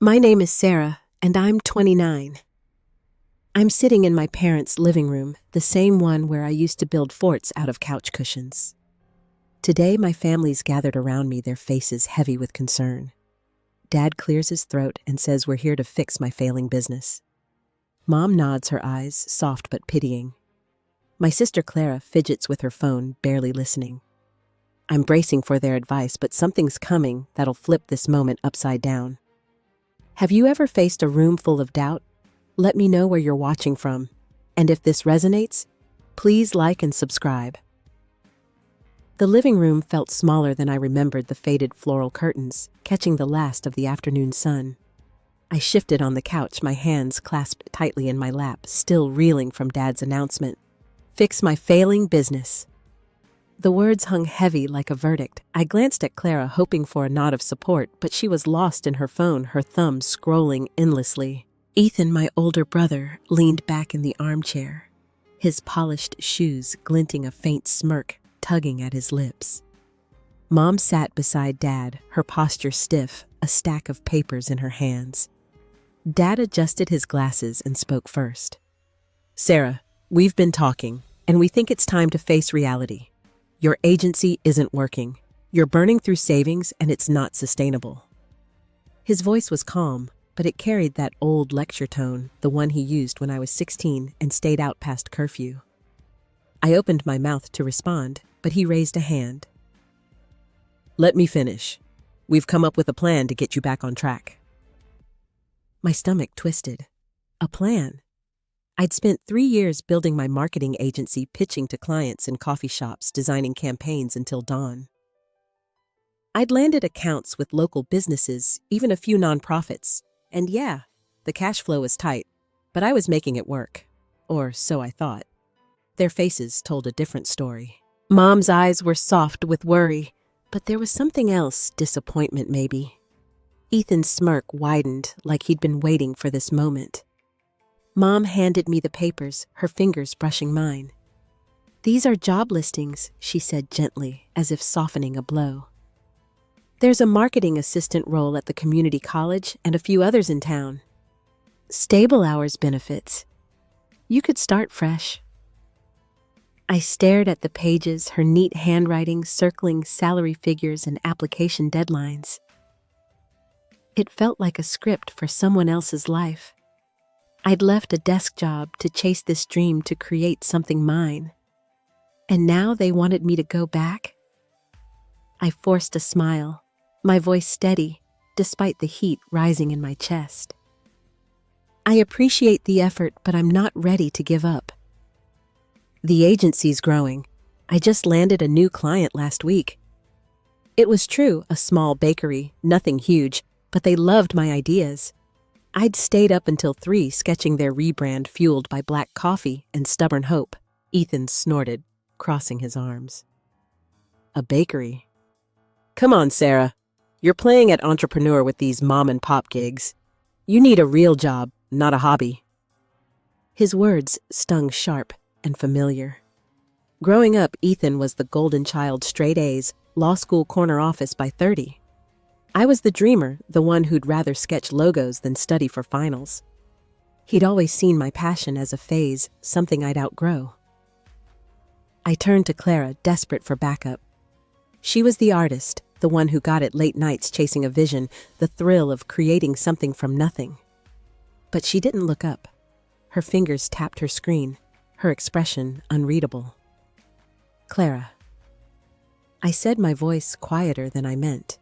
My name is Sarah, and I'm 29. I'm sitting in my parents' living room, the same one where I used to build forts out of couch cushions. Today, my family's gathered around me, their faces heavy with concern. Dad clears his throat and says we're here to fix my failing business. Mom nods her eyes, soft but pitying. My sister Clara fidgets with her phone, barely listening. I'm bracing for their advice, but something's coming that'll flip this moment upside down. Have you ever faced a room full of doubt? Let me know where you're watching from. And if this resonates, please like and subscribe. The living room felt smaller than I remembered, the faded floral curtains, catching the last of the afternoon sun. I shifted on the couch, my hands clasped tightly in my lap, still reeling from Dad's announcement. Fix my failing business. The words hung heavy like a verdict. I glanced at Clara, hoping for a nod of support, but she was lost in her phone, her thumb scrolling endlessly. Ethan, my older brother, leaned back in the armchair, his polished shoes glinting, a faint smirk tugging at his lips. Mom sat beside Dad, her posture stiff, a stack of papers in her hands. Dad adjusted his glasses and spoke first. Sarah, we've been talking, and we think it's time to face reality. Your agency isn't working. You're burning through savings, and it's not sustainable. His voice was calm, but it carried that old lecture tone, the one he used when I was 16 and stayed out past curfew. I opened my mouth to respond, but he raised a hand. Let me finish. We've come up with a plan to get you back on track. My stomach twisted. A plan? I'd spent 3 years building my marketing agency, pitching to clients in coffee shops, designing campaigns until dawn. I'd landed accounts with local businesses, even a few nonprofits. And yeah, the cash flow was tight, but I was making it work. Or so I thought. Their faces told a different story. Mom's eyes were soft with worry, but there was something else, disappointment maybe. Ethan's smirk widened like he'd been waiting for this moment. Mom handed me the papers, her fingers brushing mine. These are job listings, she said gently, as if softening a blow. There's a marketing assistant role at the community college and a few others in town. Stable hours benefits. You could start fresh. I stared at the pages, her neat handwriting circling salary figures and application deadlines. It felt like a script for someone else's life. I'd left a desk job to chase this dream, to create something mine. And now they wanted me to go back? I forced a smile, my voice steady, despite the heat rising in my chest. I appreciate the effort, but I'm not ready to give up. The agency's growing. I just landed a new client last week. It was true, a small bakery, nothing huge, but they loved my ideas. I'd stayed up until 3 sketching their rebrand, fueled by black coffee and stubborn hope. Ethan snorted, crossing his arms. A bakery? Come on, Sarah. You're playing at entrepreneur with these mom-and-pop gigs. You need a real job, not a hobby. His words stung sharp and familiar. Growing up, Ethan was the golden child, straight A's, law school corner office by 30. I was the dreamer, the one who'd rather sketch logos than study for finals. He'd always seen my passion as a phase, something I'd outgrow. I turned to Clara, desperate for backup. She was the artist, the one who got it late nights chasing a vision, the thrill of creating something from nothing. But she didn't look up. Her fingers tapped her screen, her expression unreadable. Clara. I said, my voice quieter than I meant.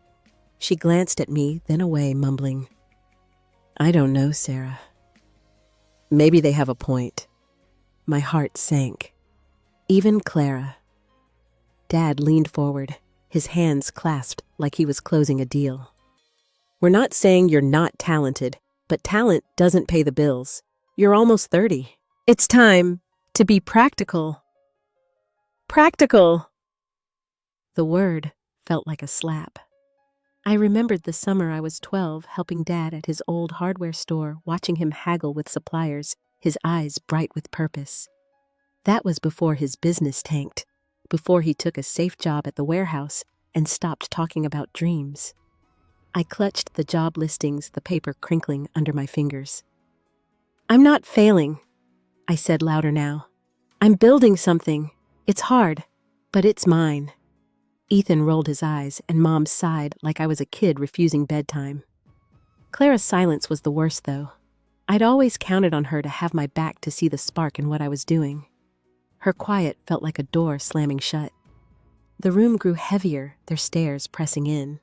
She glanced at me, then away, mumbling, I don't know, Sarah. Maybe they have a point. My heart sank. Even Clara. Dad leaned forward, his hands clasped like he was closing a deal. We're not saying you're not talented, but talent doesn't pay the bills. You're almost 30. It's time to be practical. Practical! The word felt like a slap. I remembered the summer I was 12, helping Dad at his old hardware store, watching him haggle with suppliers, his eyes bright with purpose. That was before his business tanked, before he took a safe job at the warehouse and stopped talking about dreams. I clutched the job listings, the paper crinkling under my fingers. I'm not failing, I said louder now. I'm building something. It's hard, but it's mine. Ethan rolled his eyes, and Mom sighed like I was a kid refusing bedtime. Clara's silence was the worst, though. I'd always counted on her to have my back to see the spark in what I was doing. Her quiet felt like a door slamming shut. The room grew heavier, their stares pressing in.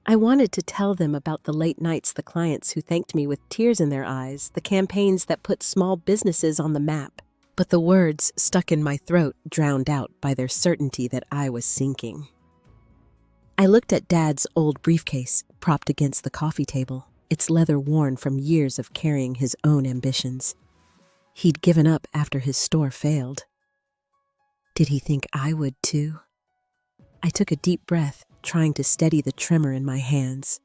I wanted to tell them about the late nights, the clients who thanked me with tears in their eyes, the campaigns that put small businesses on the map. But the words stuck in my throat, drowned out by their certainty that I was sinking. I looked at Dad's old briefcase, propped against the coffee table, its leather worn from years of carrying his own ambitions. He'd given up after his store failed. Did he think I would too? I took a deep breath, trying to steady the tremor in my hands.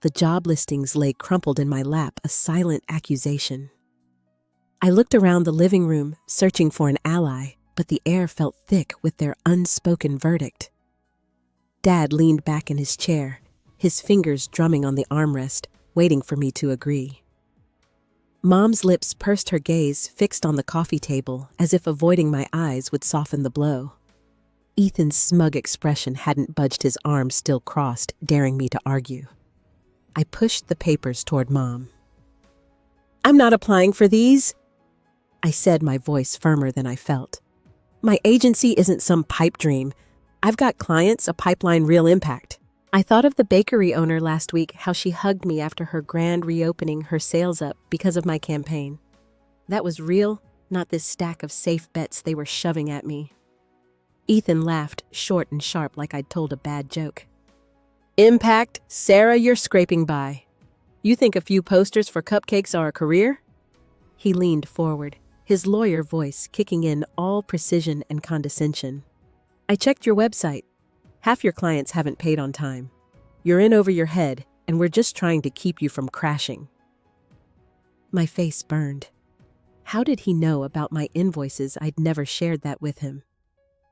The job listings lay crumpled in my lap, a silent accusation. I looked around the living room, searching for an ally, but the air felt thick with their unspoken verdict. Dad leaned back in his chair, his fingers drumming on the armrest, waiting for me to agree. Mom's lips pursed, her gaze fixed on the coffee table, as if avoiding my eyes would soften the blow. Ethan's smug expression hadn't budged, his arms still crossed, daring me to argue. I pushed the papers toward Mom. I'm not applying for these, I said, my voice firmer than I felt. My agency isn't some pipe dream. I've got clients, a pipeline, real impact. I thought of the bakery owner last week, how she hugged me after her grand reopening, her sales up because of my campaign. That was real, not this stack of safe bets they were shoving at me. Ethan laughed, short and sharp, like I'd told a bad joke. Impact? Sarah, you're scraping by. You think a few posters for cupcakes are a career? He leaned forward, his lawyer voice kicking in all precision and condescension. I checked your website. Half your clients haven't paid on time. You're in over your head, and we're just trying to keep you from crashing. My face burned. How did he know about my invoices? I'd never shared that with him.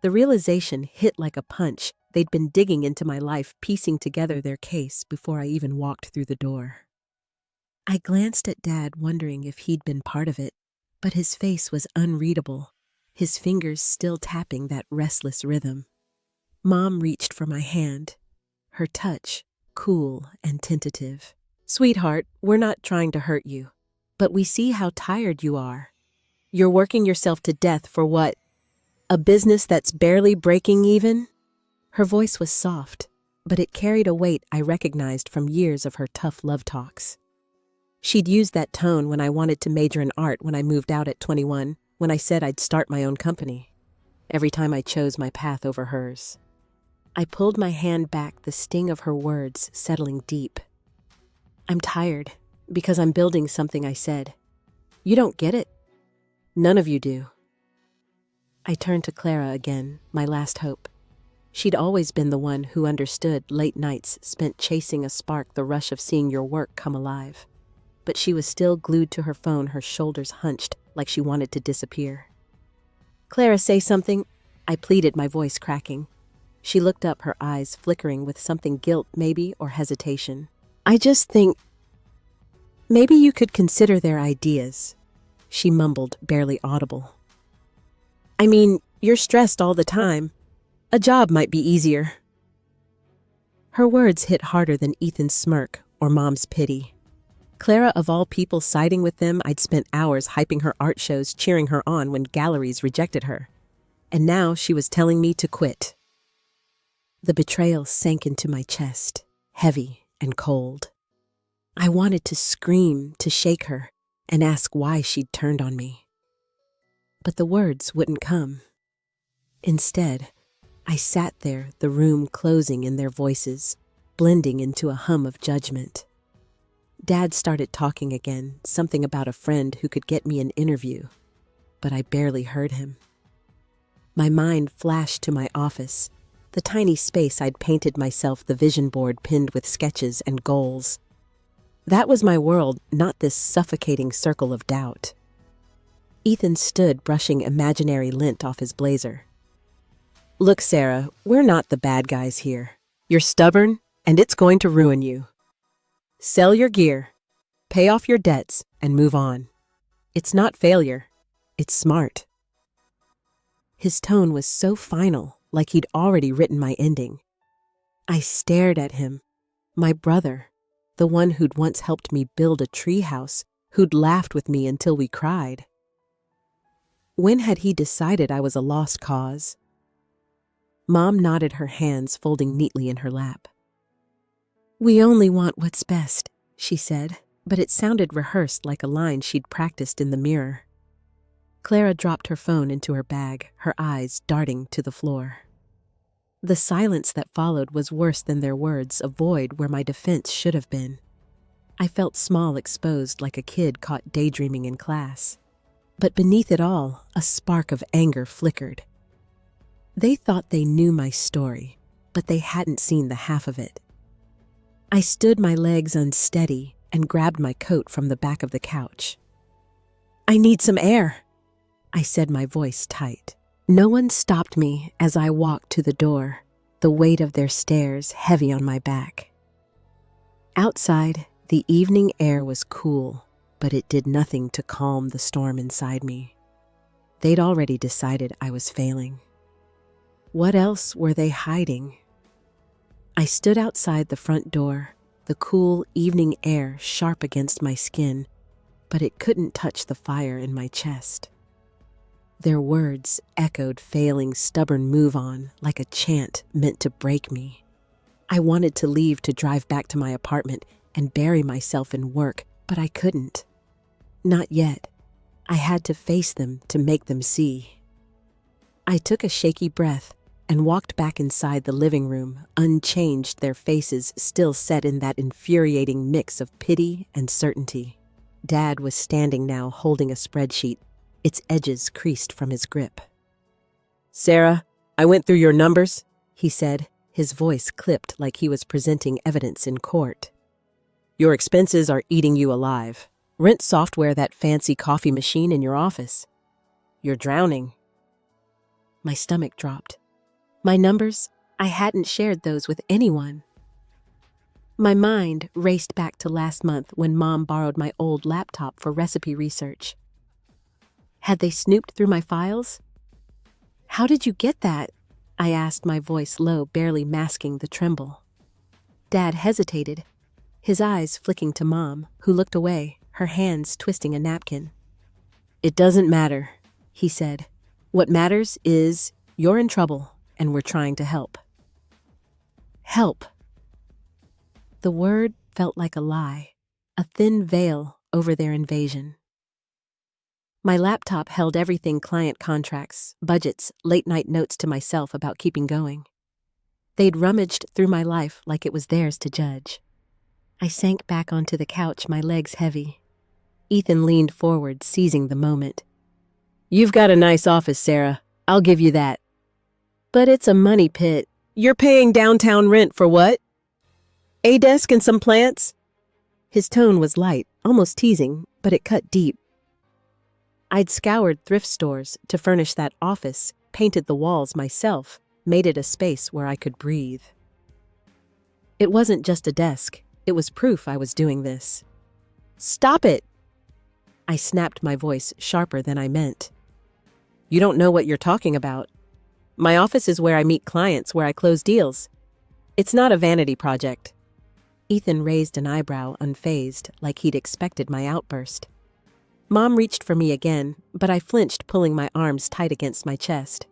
The realization hit like a punch. They'd been digging into my life, piecing together their case before I even walked through the door. I glanced at Dad, wondering if he'd been part of it, but his face was unreadable, his fingers still tapping that restless rhythm. Mom reached for my hand, her touch cool and tentative. Sweetheart, we're not trying to hurt you, but we see how tired you are. You're working yourself to death for what? A business that's barely breaking even? Her voice was soft, but it carried a weight I recognized from years of her tough love talks. She'd used that tone when I wanted to major in art, when I moved out at 21, when I said I'd start my own company. Every time I chose my path over hers. I pulled my hand back, the sting of her words settling deep. I'm tired, because I'm building something, I said. You don't get it? None of you do. I turned to Clara again, my last hope. She'd always been the one who understood late nights spent chasing a spark, the rush of seeing your work come alive. But she was still glued to her phone, her shoulders hunched like she wanted to disappear. Clara, say something, I pleaded, my voice cracking. She looked up, her eyes flickering with something, guilt maybe, or hesitation. I just think maybe you could consider their ideas, she mumbled, barely audible. I mean, you're stressed all the time. A job might be easier. Her words hit harder than Ethan's smirk or Mom's pity. Clara, of all people, siding with them. I'd spent hours hyping her art shows, cheering her on when galleries rejected her. And now she was telling me to quit. The betrayal sank into my chest, heavy and cold. I wanted to scream, to shake her, and ask why she'd turned on me. But the words wouldn't come. Instead, I sat there, the room closing in their voices, blending into a hum of judgment. Dad started talking again, something about a friend who could get me an interview, but I barely heard him. My mind flashed to my office, the tiny space I'd painted myself, the vision board pinned with sketches and goals. That was my world, not this suffocating circle of doubt. Ethan stood, brushing imaginary lint off his blazer. Look, Sarah, we're not the bad guys here. You're stubborn, and it's going to ruin you. Sell your gear, pay off your debts, and move on. It's not failure, it's smart. His tone was so final, like he'd already written my ending. I stared at him, my brother, the one who'd once helped me build a treehouse, who'd laughed with me until we cried. When had he decided I was a lost cause? Mom nodded, her hands folding neatly in her lap. "We only want what's best," she said, but it sounded rehearsed, like a line she'd practiced in the mirror. Clara dropped her phone into her bag, her eyes darting to the floor. The silence that followed was worse than their words, a void where my defense should have been. I felt small, exposed, like a kid caught daydreaming in class. But beneath it all, a spark of anger flickered. They thought they knew my story, but they hadn't seen the half of it. I stood, my legs unsteady, and grabbed my coat from the back of the couch. "I need some air," I said, my voice tight. No one stopped me as I walked to the door, the weight of their stares heavy on my back. Outside, the evening air was cool, but it did nothing to calm the storm inside me. They'd already decided I was failing. What else were they hiding? I stood outside the front door, the cool evening air sharp against my skin, but it couldn't touch the fire in my chest. Their words echoed, failing, stubborn move on, like a chant meant to break me. I wanted to leave, to drive back to my apartment and bury myself in work, but I couldn't. Not yet. I had to face them to make them see. I took a shaky breath and walked back inside the living room, unchanged, their faces still set in that infuriating mix of pity and certainty. Dad was standing now, holding a spreadsheet, its edges creased from his grip. "Sarah, I went through your numbers," he said, his voice clipped like he was presenting evidence in court. "Your expenses are eating you alive. Rent software, that fancy coffee machine in your office. You're drowning." My stomach dropped. My numbers, I hadn't shared those with anyone. My mind raced back to last month when Mom borrowed my old laptop for recipe research. Had they snooped through my files? "How did you get that?" I asked, my voice low, barely masking the tremble. Dad hesitated, his eyes flicking to Mom, who looked away, her hands twisting a napkin. "It doesn't matter," he said. "What matters is you're in trouble, and we're trying to help." Help. The word felt like a lie, a thin veil over their invasion. My laptop held everything: client contracts, budgets, late-night notes to myself about keeping going. They'd rummaged through my life like it was theirs to judge. I sank back onto the couch, my legs heavy. Ethan leaned forward, seizing the moment. "You've got a nice office, Sarah. I'll give you that. But it's a money pit. You're paying downtown rent for what? A desk and some plants?" His tone was light, almost teasing, but it cut deep. I'd scoured thrift stores to furnish that office, painted the walls myself, made it a space where I could breathe. It wasn't just a desk. It was proof I was doing this. "Stop it!" I snapped, my voice sharper than I meant. "You don't know what you're talking about. My office is where I meet clients, where I close deals. It's not a vanity project." Ethan raised an eyebrow, unfazed, like he'd expected my outburst. Mom reached for me again, but I flinched, pulling my arms tight against my chest.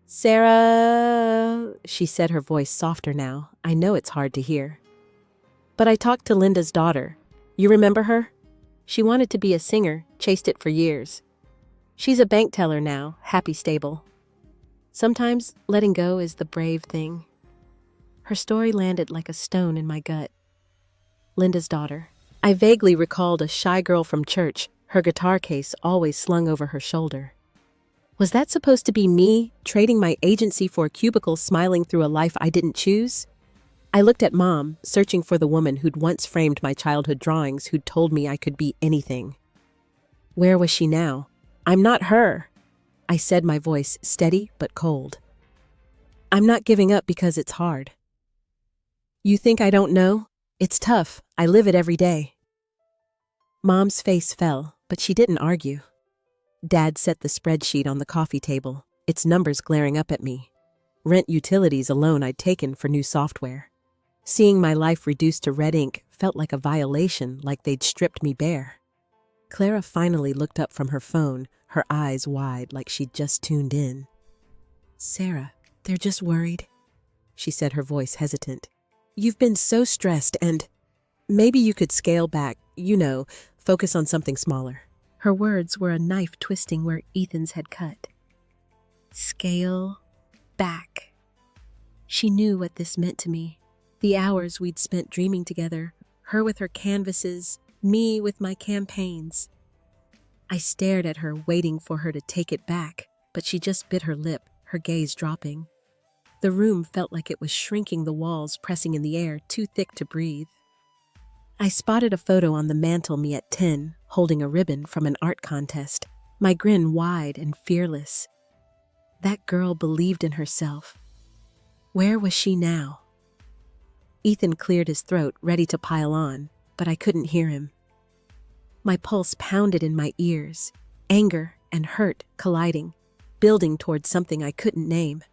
"Sarah," she said, her voice softer now. I know it's hard to hear. "But I talked to Linda's daughter. You remember her? She wanted to be a singer, chased it for years. She's a bank teller now, happy, stable. Sometimes letting go is the brave thing." Her story landed like a stone in my gut. Linda's daughter. I vaguely recalled a shy girl from church, her guitar case always slung over her shoulder. Was that supposed to be me, trading my agency for a cubicle, smiling through a life I didn't choose? I looked at Mom, searching for the woman who'd once framed my childhood drawings, who'd told me I could be anything. Where was she now? "I'm not her," I said, my voice steady but cold. "I'm not giving up because it's hard." "You think I don't know?" It's tough. I live it every day. Mom's face fell, but she didn't argue. Dad set the spreadsheet on the coffee table, its numbers glaring up at me. Rent utilities alone I'd taken for new software. Seeing my life reduced to red ink felt like a violation, like they'd stripped me bare. Clara finally looked up from her phone, her eyes wide like she'd just tuned in. "Sarah, they're just worried," she said, her voice hesitant. "You've been so stressed and maybe you could scale back, focus on something smaller." Her words were a knife twisting where Ethan's had cut. Scale back. She knew what this meant to me. The hours we'd spent dreaming together, her with her canvases, me with my campaigns. I stared at her, waiting for her to take it back, but she just bit her lip, her gaze dropping. The room felt like it was shrinking, the walls pressing in the air, too thick to breathe. I spotted a photo on the mantel, me at 10, holding a ribbon from an art contest, my grin wide and fearless. That girl believed in herself. Where was she now? Ethan cleared his throat, ready to pile on, but I couldn't hear him. My pulse pounded in my ears, anger and hurt colliding, building towards something I couldn't name.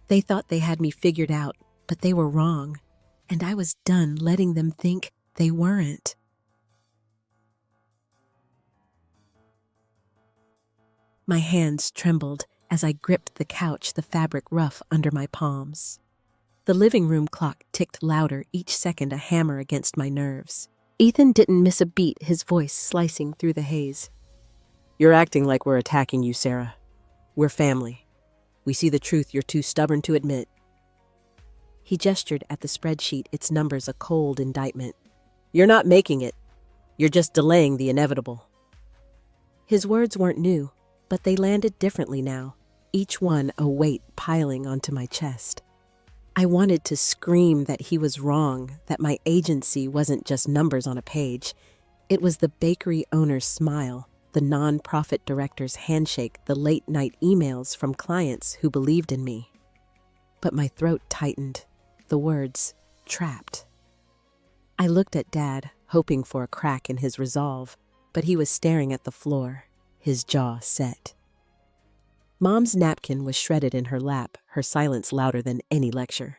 They thought they had me figured out, but they were wrong, and I was done letting them think they weren't. My hands trembled as I gripped the couch, the fabric rough under my palms. The living room clock ticked louder, each second a hammer against my nerves. Ethan didn't miss a beat, his voice slicing through the haze. "You're acting like we're attacking you, Sarah. We're family. We see the truth you're too stubborn to admit." He gestured at the spreadsheet, its numbers a cold indictment. "You're not making it. You're just delaying the inevitable." His words weren't new, but they landed differently now, each one a weight piling onto my chest. I wanted to scream that he was wrong, that my agency wasn't just numbers on a page. It was the bakery owner's smile, the non-profit director's handshake, the late-night emails from clients who believed in me. But my throat tightened, the words trapped. I looked at Dad, hoping for a crack in his resolve, but he was staring at the floor, his jaw set. Mom's napkin was shredded in her lap, her silence louder than any lecture.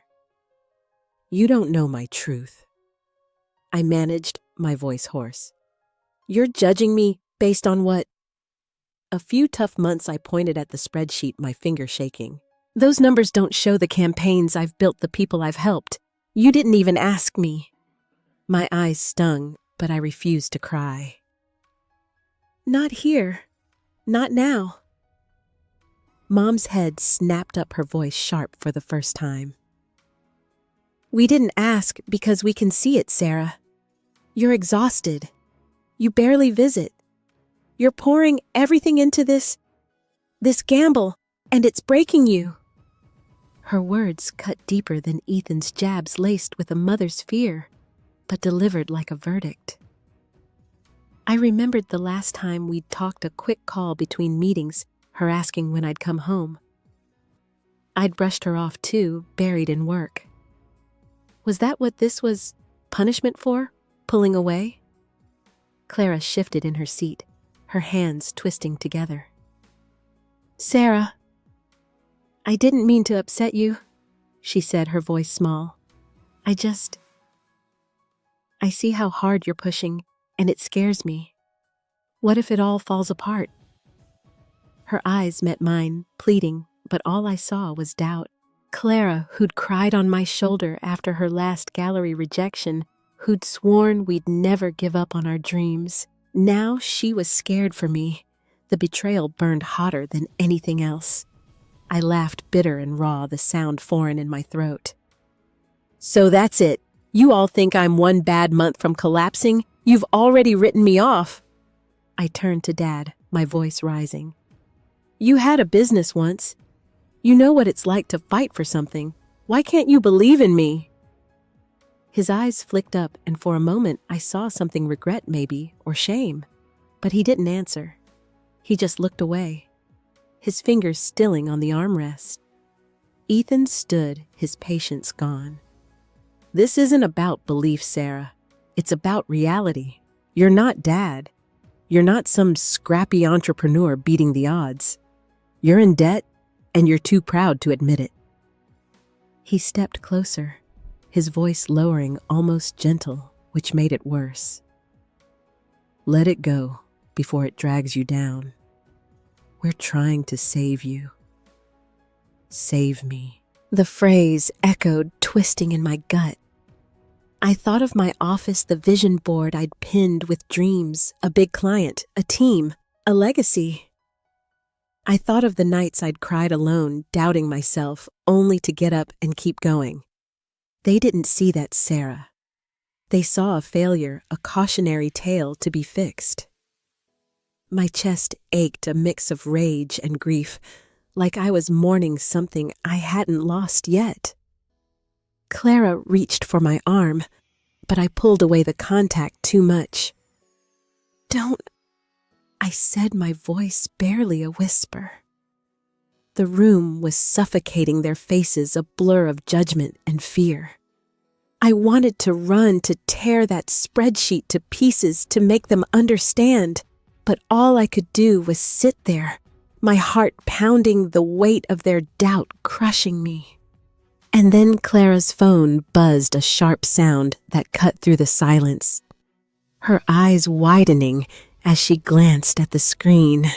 "You don't know my truth." I managed, my voice hoarse. "You're judging me based on what?" A few tough months. I pointed at the spreadsheet, my finger shaking. "Those numbers don't show the campaigns I've built, the people I've helped. You didn't even ask me." My eyes stung, but I refused to cry. "Not here. Not now." Mom's head snapped up, her voice sharp for the first time. "We didn't ask because we can see it, Sarah. You're exhausted. You barely visit. You're pouring everything into this gamble, and it's breaking you." Her words cut deeper than Ethan's jabs, laced with a mother's fear, but delivered like a verdict. I remembered the last time we'd talked, a quick call between meetings, her asking when I'd come home. I'd brushed her off too, buried in work. Was that what this was punishment for? Pulling away? Clara shifted in her seat, her hands twisting together. "Sarah, I didn't mean to upset you," she said, her voice small. I see how hard you're pushing, and it scares me. What if it all falls apart?" Her eyes met mine, pleading, but all I saw was doubt. Clara, who'd cried on my shoulder after her last gallery rejection, who'd sworn we'd never give up on our dreams. Now she was scared for me. The betrayal burned hotter than anything else. I laughed, bitter and raw, the sound foreign in my throat. "So that's it. You all think I'm one bad month from collapsing? You've already written me off." I turned to Dad, my voice rising. "You had a business once. You know what it's like to fight for something. Why can't you believe in me?" His eyes flicked up, and for a moment I saw something, regret maybe, or shame. But he didn't answer. He just looked away, his fingers stilling on the armrest. Ethan stood, his patience gone. This isn't about belief, Sarah. It's about reality. You're not Dad. You're not some scrappy entrepreneur beating the odds. You're in debt, and you're too proud to admit it. He stepped closer, his voice lowering, almost gentle, which made it worse. Let it go before it drags you down. We're trying to save you. Save me. The phrase echoed, twisting in my gut. I thought of my office, the vision board I'd pinned with dreams, a big client, a team, a legacy. I thought of the nights I'd cried alone, doubting myself, only to get up and keep going. They didn't see that, Sarah. They saw a failure, a cautionary tale to be fixed. My chest ached, a mix of rage and grief, like I was mourning something I hadn't lost yet. Clara reached for my arm, but I pulled away the contact too much. Don't, I said, my voice barely a whisper. The room was suffocating, their faces a blur of judgment and fear. I wanted to run, to tear that spreadsheet to pieces, to make them understand, but all I could do was sit there, my heart pounding, the weight of their doubt crushing me. And then Clara's phone buzzed, a sharp sound that cut through the silence, her eyes widening as she glanced at the screen.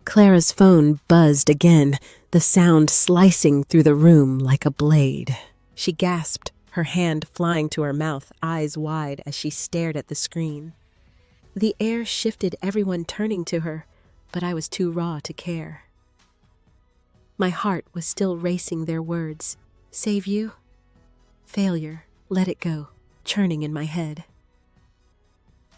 Clara's phone buzzed again, the sound slicing through the room like a blade. She gasped, her hand flying to her mouth, eyes wide as she stared at the screen. The air shifted, everyone turning to her, but I was too raw to care. My heart was still racing their words. Save you? Failure, let it go, churning in my head.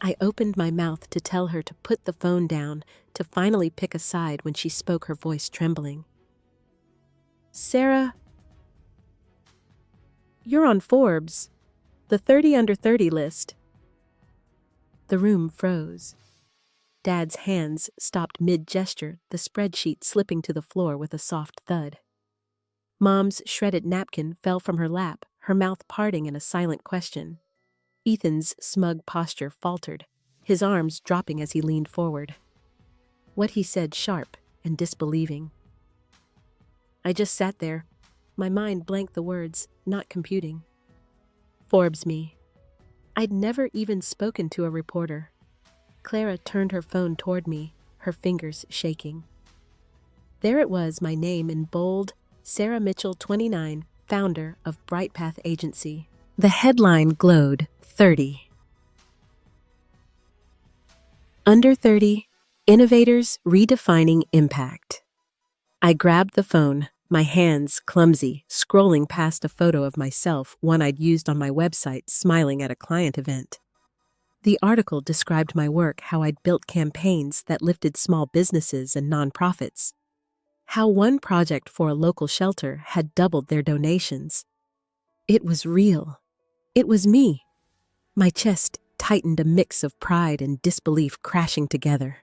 I opened my mouth to tell her to put the phone down, to finally pick a side when she spoke, her voice trembling. Sarah, you're on Forbes, the 30 under 30 list. The room froze. Dad's hands stopped mid-gesture, the spreadsheet slipping to the floor with a soft thud. Mom's shredded napkin fell from her lap, her mouth parting in a silent question. Ethan's smug posture faltered, his arms dropping as he leaned forward. What he said sharp and disbelieving. I just sat there, my mind blanked the words, not computing. Forbes me. I'd never even spoken to a reporter. Clara turned her phone toward me, her fingers shaking. There it was, my name in bold, Sarah Mitchell, 29, founder of Bright Path Agency. The headline glowed, 30. Under 30, Innovators Redefining Impact. I grabbed the phone, my hands clumsy, scrolling past a photo of myself, one I'd used on my website, smiling at a client event. The article described my work, how I'd built campaigns that lifted small businesses and nonprofits, how one project for a local shelter had doubled their donations. It was real. It was me. My chest tightened, a mix of pride and disbelief crashing together.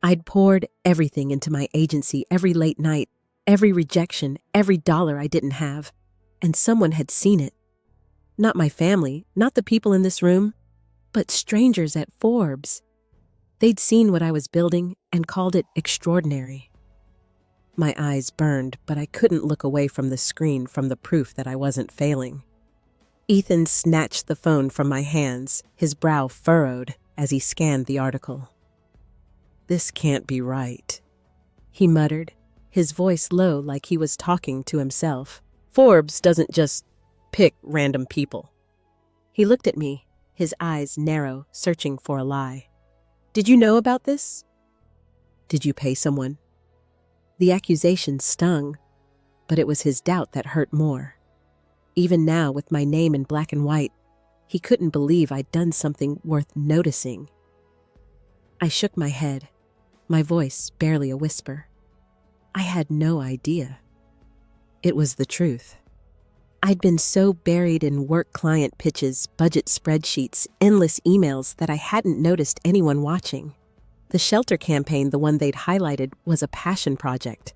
I'd poured everything into my agency, every late night, every rejection, every dollar I didn't have, and someone had seen it. Not my family, not the people in this room, but strangers at Forbes. They'd seen what I was building and called it extraordinary. My eyes burned, but I couldn't look away from the screen, from the proof that I wasn't failing. Ethan snatched the phone from my hands, his brow furrowed as he scanned the article. This can't be right, he muttered, his voice low like he was talking to himself. Forbes doesn't just pick random people. He looked at me, his eyes narrow, searching for a lie. Did you know about this? Did you pay someone? The accusation stung, but it was his doubt that hurt more. Even now, with my name in black and white, he couldn't believe I'd done something worth noticing. I shook my head, my voice barely a whisper. I had no idea. It was the truth. I'd been so buried in work client pitches, budget spreadsheets, endless emails that I hadn't noticed anyone watching. The shelter campaign, the one they'd highlighted, was a passion project.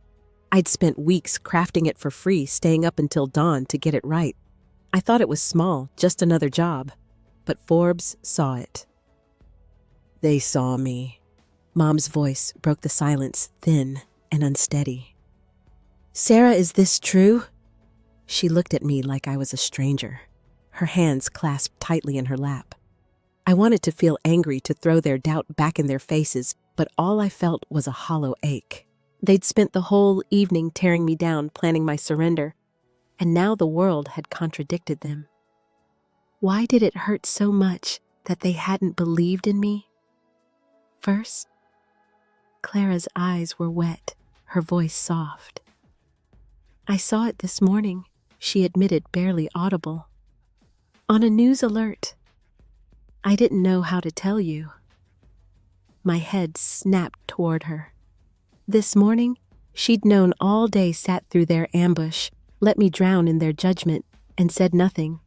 I'd spent weeks crafting it for free, staying up until dawn to get it right. I thought it was small, just another job. But Forbes saw it. They saw me. Mom's voice broke the silence, thin and unsteady. Sarah, is this true? She looked at me like I was a stranger, her hands clasped tightly in her lap. I wanted to feel angry, to throw their doubt back in their faces, but all I felt was a hollow ache. They'd spent the whole evening tearing me down, planning my surrender, and now the world had contradicted them. Why did it hurt so much that they hadn't believed in me? First, Clara's eyes were wet, her voice soft. I saw it this morning, she admitted, barely audible. On a news alert. I didn't know how to tell you. My head snapped toward her. This morning, she'd known all day, sat through their ambush, let me drown in their judgment, and said nothing.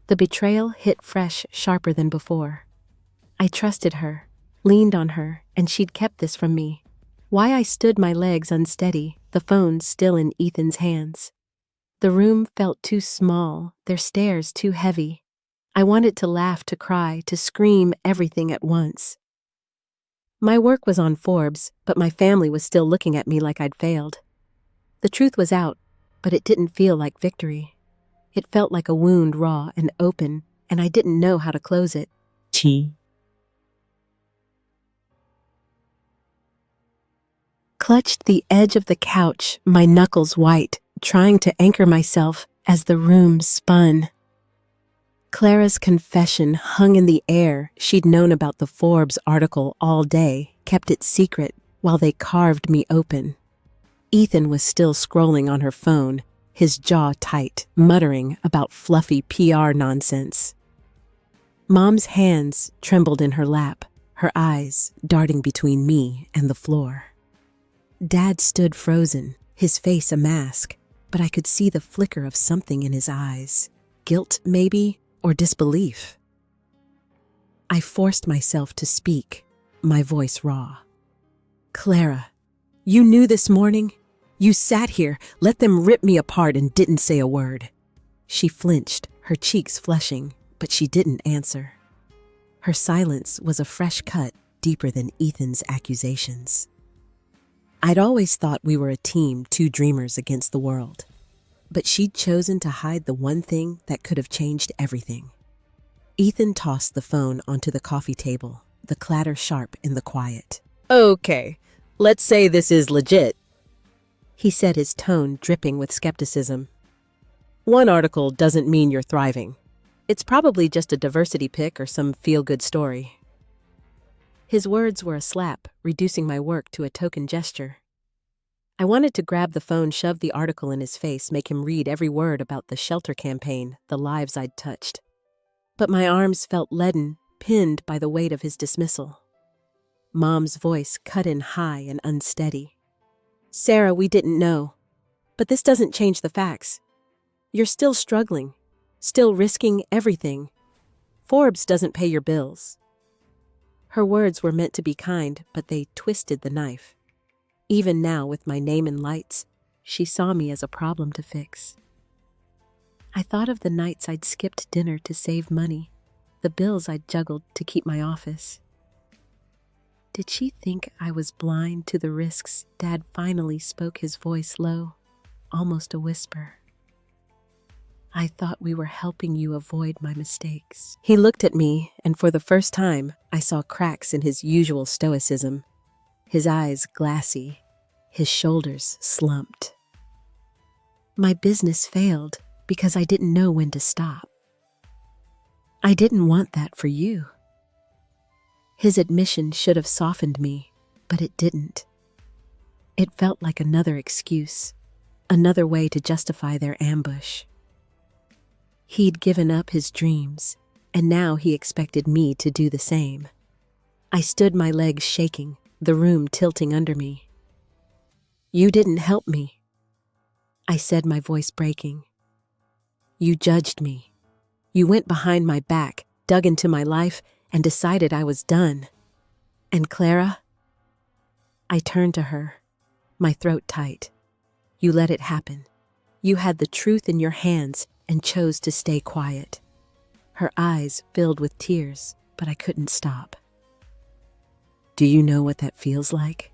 The betrayal hit fresh, sharper than before. I trusted her, leaned on her, and she'd kept this from me. Why I stood, my legs unsteady, the phone still in Ethan's hands. The room felt too small, their stares too heavy. I wanted to laugh, to cry, to scream, everything at once. My work was on Forbes, but my family was still looking at me like I'd failed. The truth was out, but it didn't feel like victory. It felt like a wound, raw and open, and I didn't know how to close it. Clutched the edge of the couch, my knuckles white, trying to anchor myself as the room spun. Clara's confession hung in the air. She'd known about the Forbes article all day, kept it secret while they carved me open. Ethan was still scrolling on her phone, his jaw tight, muttering about fluffy PR nonsense. Mom's hands trembled in her lap, her eyes darting between me and the floor. Dad stood frozen, his face a mask, but I could see the flicker of something in his eyes. Guilt, maybe, or disbelief. I forced myself to speak, my voice raw. Clara, you knew this morning? You sat here, let them rip me apart, and didn't say a word. She flinched, her cheeks flushing, but she didn't answer. Her silence was a fresh cut, deeper than Ethan's accusations. I'd always thought we were a team, two dreamers against the world. But she'd chosen to hide the one thing that could have changed everything. Ethan tossed the phone onto the coffee table, the clatter sharp in the quiet. Okay, let's say this is legit, he said, his tone dripping with skepticism. One article doesn't mean you're thriving. It's probably just a diversity pick or some feel-good story. His words were a slap, reducing my work to a token gesture. I wanted to grab the phone, shove the article in his face, make him read every word about the shelter campaign, the lives I'd touched. But my arms felt leaden, pinned by the weight of his dismissal. Mom's voice cut in high and unsteady. Sarah, we didn't know. But this doesn't change the facts. You're still struggling, still risking everything. Forbes doesn't pay your bills. Her words were meant to be kind, but they twisted the knife. Even now, with my name in lights, she saw me as a problem to fix. I thought of the nights I'd skipped dinner to save money, the bills I'd juggled to keep my office. Did she think I was blind to the risks? Dad finally spoke, his voice low, almost a whisper. I thought we were helping you avoid my mistakes. He looked at me, and for the first time, I saw cracks in his usual stoicism. His eyes glassy, his shoulders slumped. My business failed because I didn't know when to stop. I didn't want that for you. His admission should have softened me, but it didn't. It felt like another excuse, another way to justify their ambush. He'd given up his dreams, and now he expected me to do the same. I stood, my legs shaking, the room tilting under me. You didn't help me, I said, my voice breaking. You judged me. You went behind my back, dug into my life, and decided I was done. And Clara? I turned to her, my throat tight. You let it happen. You had the truth in your hands, and chose to stay quiet. Her eyes filled with tears, but I couldn't stop. Do you know what that feels like?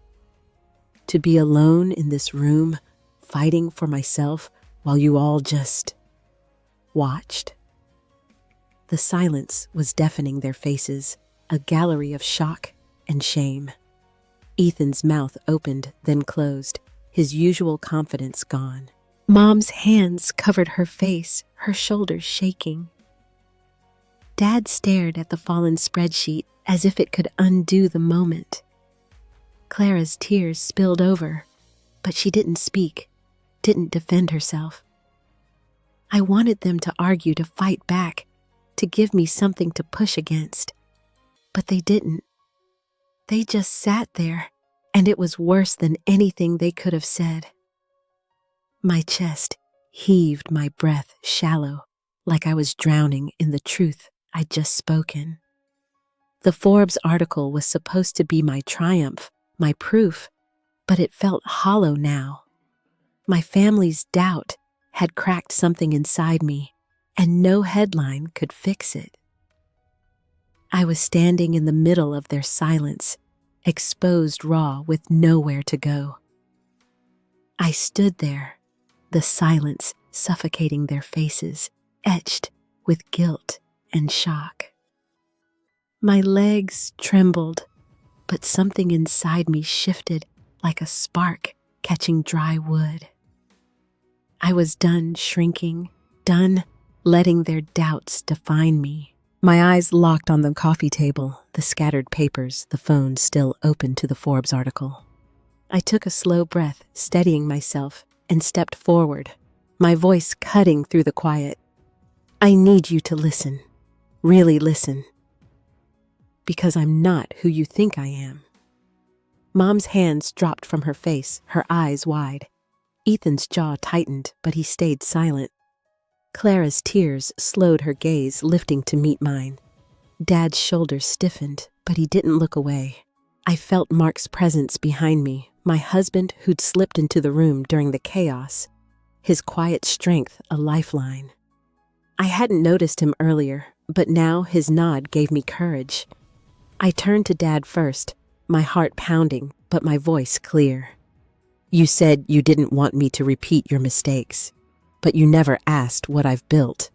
To be alone in this room, fighting for myself while you all just watched. The silence was deafening their faces, a gallery of shock and shame. Ethan's mouth opened, then closed, his usual confidence gone. Mom's hands covered her face, her shoulders shaking. Dad stared at the fallen spreadsheet as if it could undo the moment. Clara's tears spilled over, but she didn't speak, didn't defend herself. I wanted them to argue, to fight back, to give me something to push against. But they didn't. They just sat there, and it was worse than anything they could have said. My chest heaved, my breath shallow, like I was drowning in the truth I'd just spoken. The Forbes article was supposed to be my triumph, my proof, but it felt hollow now. My family's doubt had cracked something inside me, and no headline could fix it. I was standing in the middle of their silence, exposed raw with nowhere to go. I stood there, the silence suffocating their faces, etched with guilt and shock. My legs trembled, but something inside me shifted like a spark catching dry wood. I was done shrinking, done letting their doubts define me. My eyes locked on the coffee table, the scattered papers, the phone still open to the Forbes article. I took a slow breath, steadying myself, and stepped forward, my voice cutting through the quiet. I need you to listen, really listen, because I'm not who you think I am. Mom's hands dropped from her face, her eyes wide. Ethan's jaw tightened, but he stayed silent. Clara's tears slowed her gaze, lifting to meet mine. Dad's shoulders stiffened, but he didn't look away. I felt Mark's presence behind me, my husband who'd slipped into the room during the chaos, his quiet strength a lifeline. I hadn't noticed him earlier, but now his nod gave me courage. I turned to Dad first, my heart pounding, but my voice clear. You said you didn't want me to repeat your mistakes, but you never asked what I've built.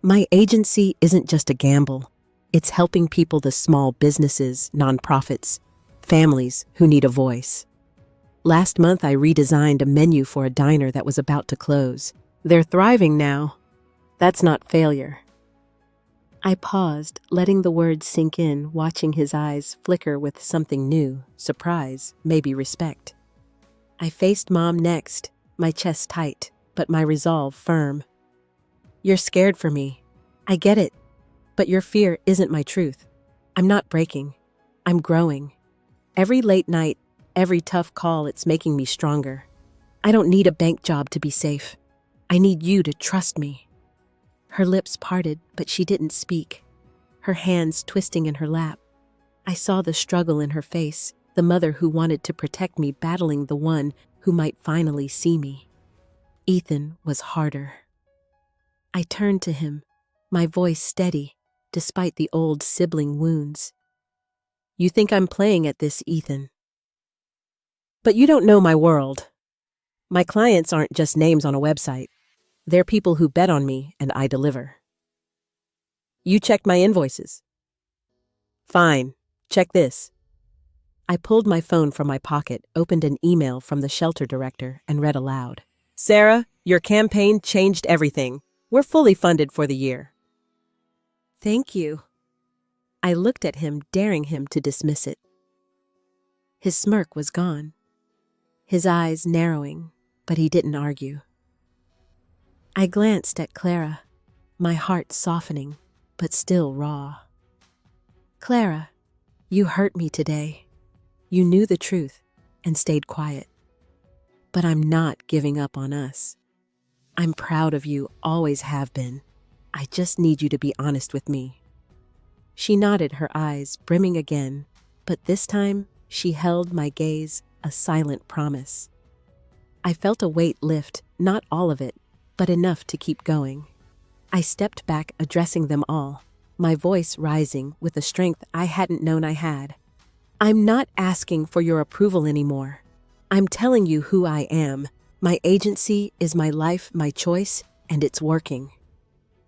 My agency isn't just a gamble. It's helping people, the small businesses, nonprofits, families who need a voice. Last month, I redesigned a menu for a diner that was about to close. They're thriving now. That's not failure. I paused, letting the words sink in, watching his eyes flicker with something new, surprise, maybe respect. I faced Mom next, my chest tight, but my resolve firm. You're scared for me. I get it, but your fear isn't my truth. I'm not breaking. I'm growing. Every late night, every tough call, it's making me stronger. I don't need a bank job to be safe. I need you to trust me. Her lips parted, but she didn't speak, her hands twisting in her lap. I saw the struggle in her face, the mother who wanted to protect me battling the one who might finally see me. Ethan was harder. I turned to him, my voice steady, despite the old sibling wounds. You think I'm playing at this, Ethan. But you don't know my world. My clients aren't just names on a website. They're people who bet on me and I deliver. You checked my invoices. Fine, check this. I pulled my phone from my pocket, opened an email from the shelter director, and read aloud. Sarah, your campaign changed everything. We're fully funded for the year. Thank you. I looked at him, daring him to dismiss it. His smirk was gone, his eyes narrowing, but he didn't argue. I glanced at Clara, my heart softening, but still raw. Clara, you hurt me today. You knew the truth and stayed quiet. But I'm not giving up on us. I'm proud of you, always have been. I just need you to be honest with me. She nodded, her eyes brimming again, but this time she held my gaze, a silent promise. I felt a weight lift, not all of it, but enough to keep going. I stepped back, addressing them all, my voice rising with a strength I hadn't known I had. I'm not asking for your approval anymore. I'm telling you who I am. My agency is my life, my choice, and it's working.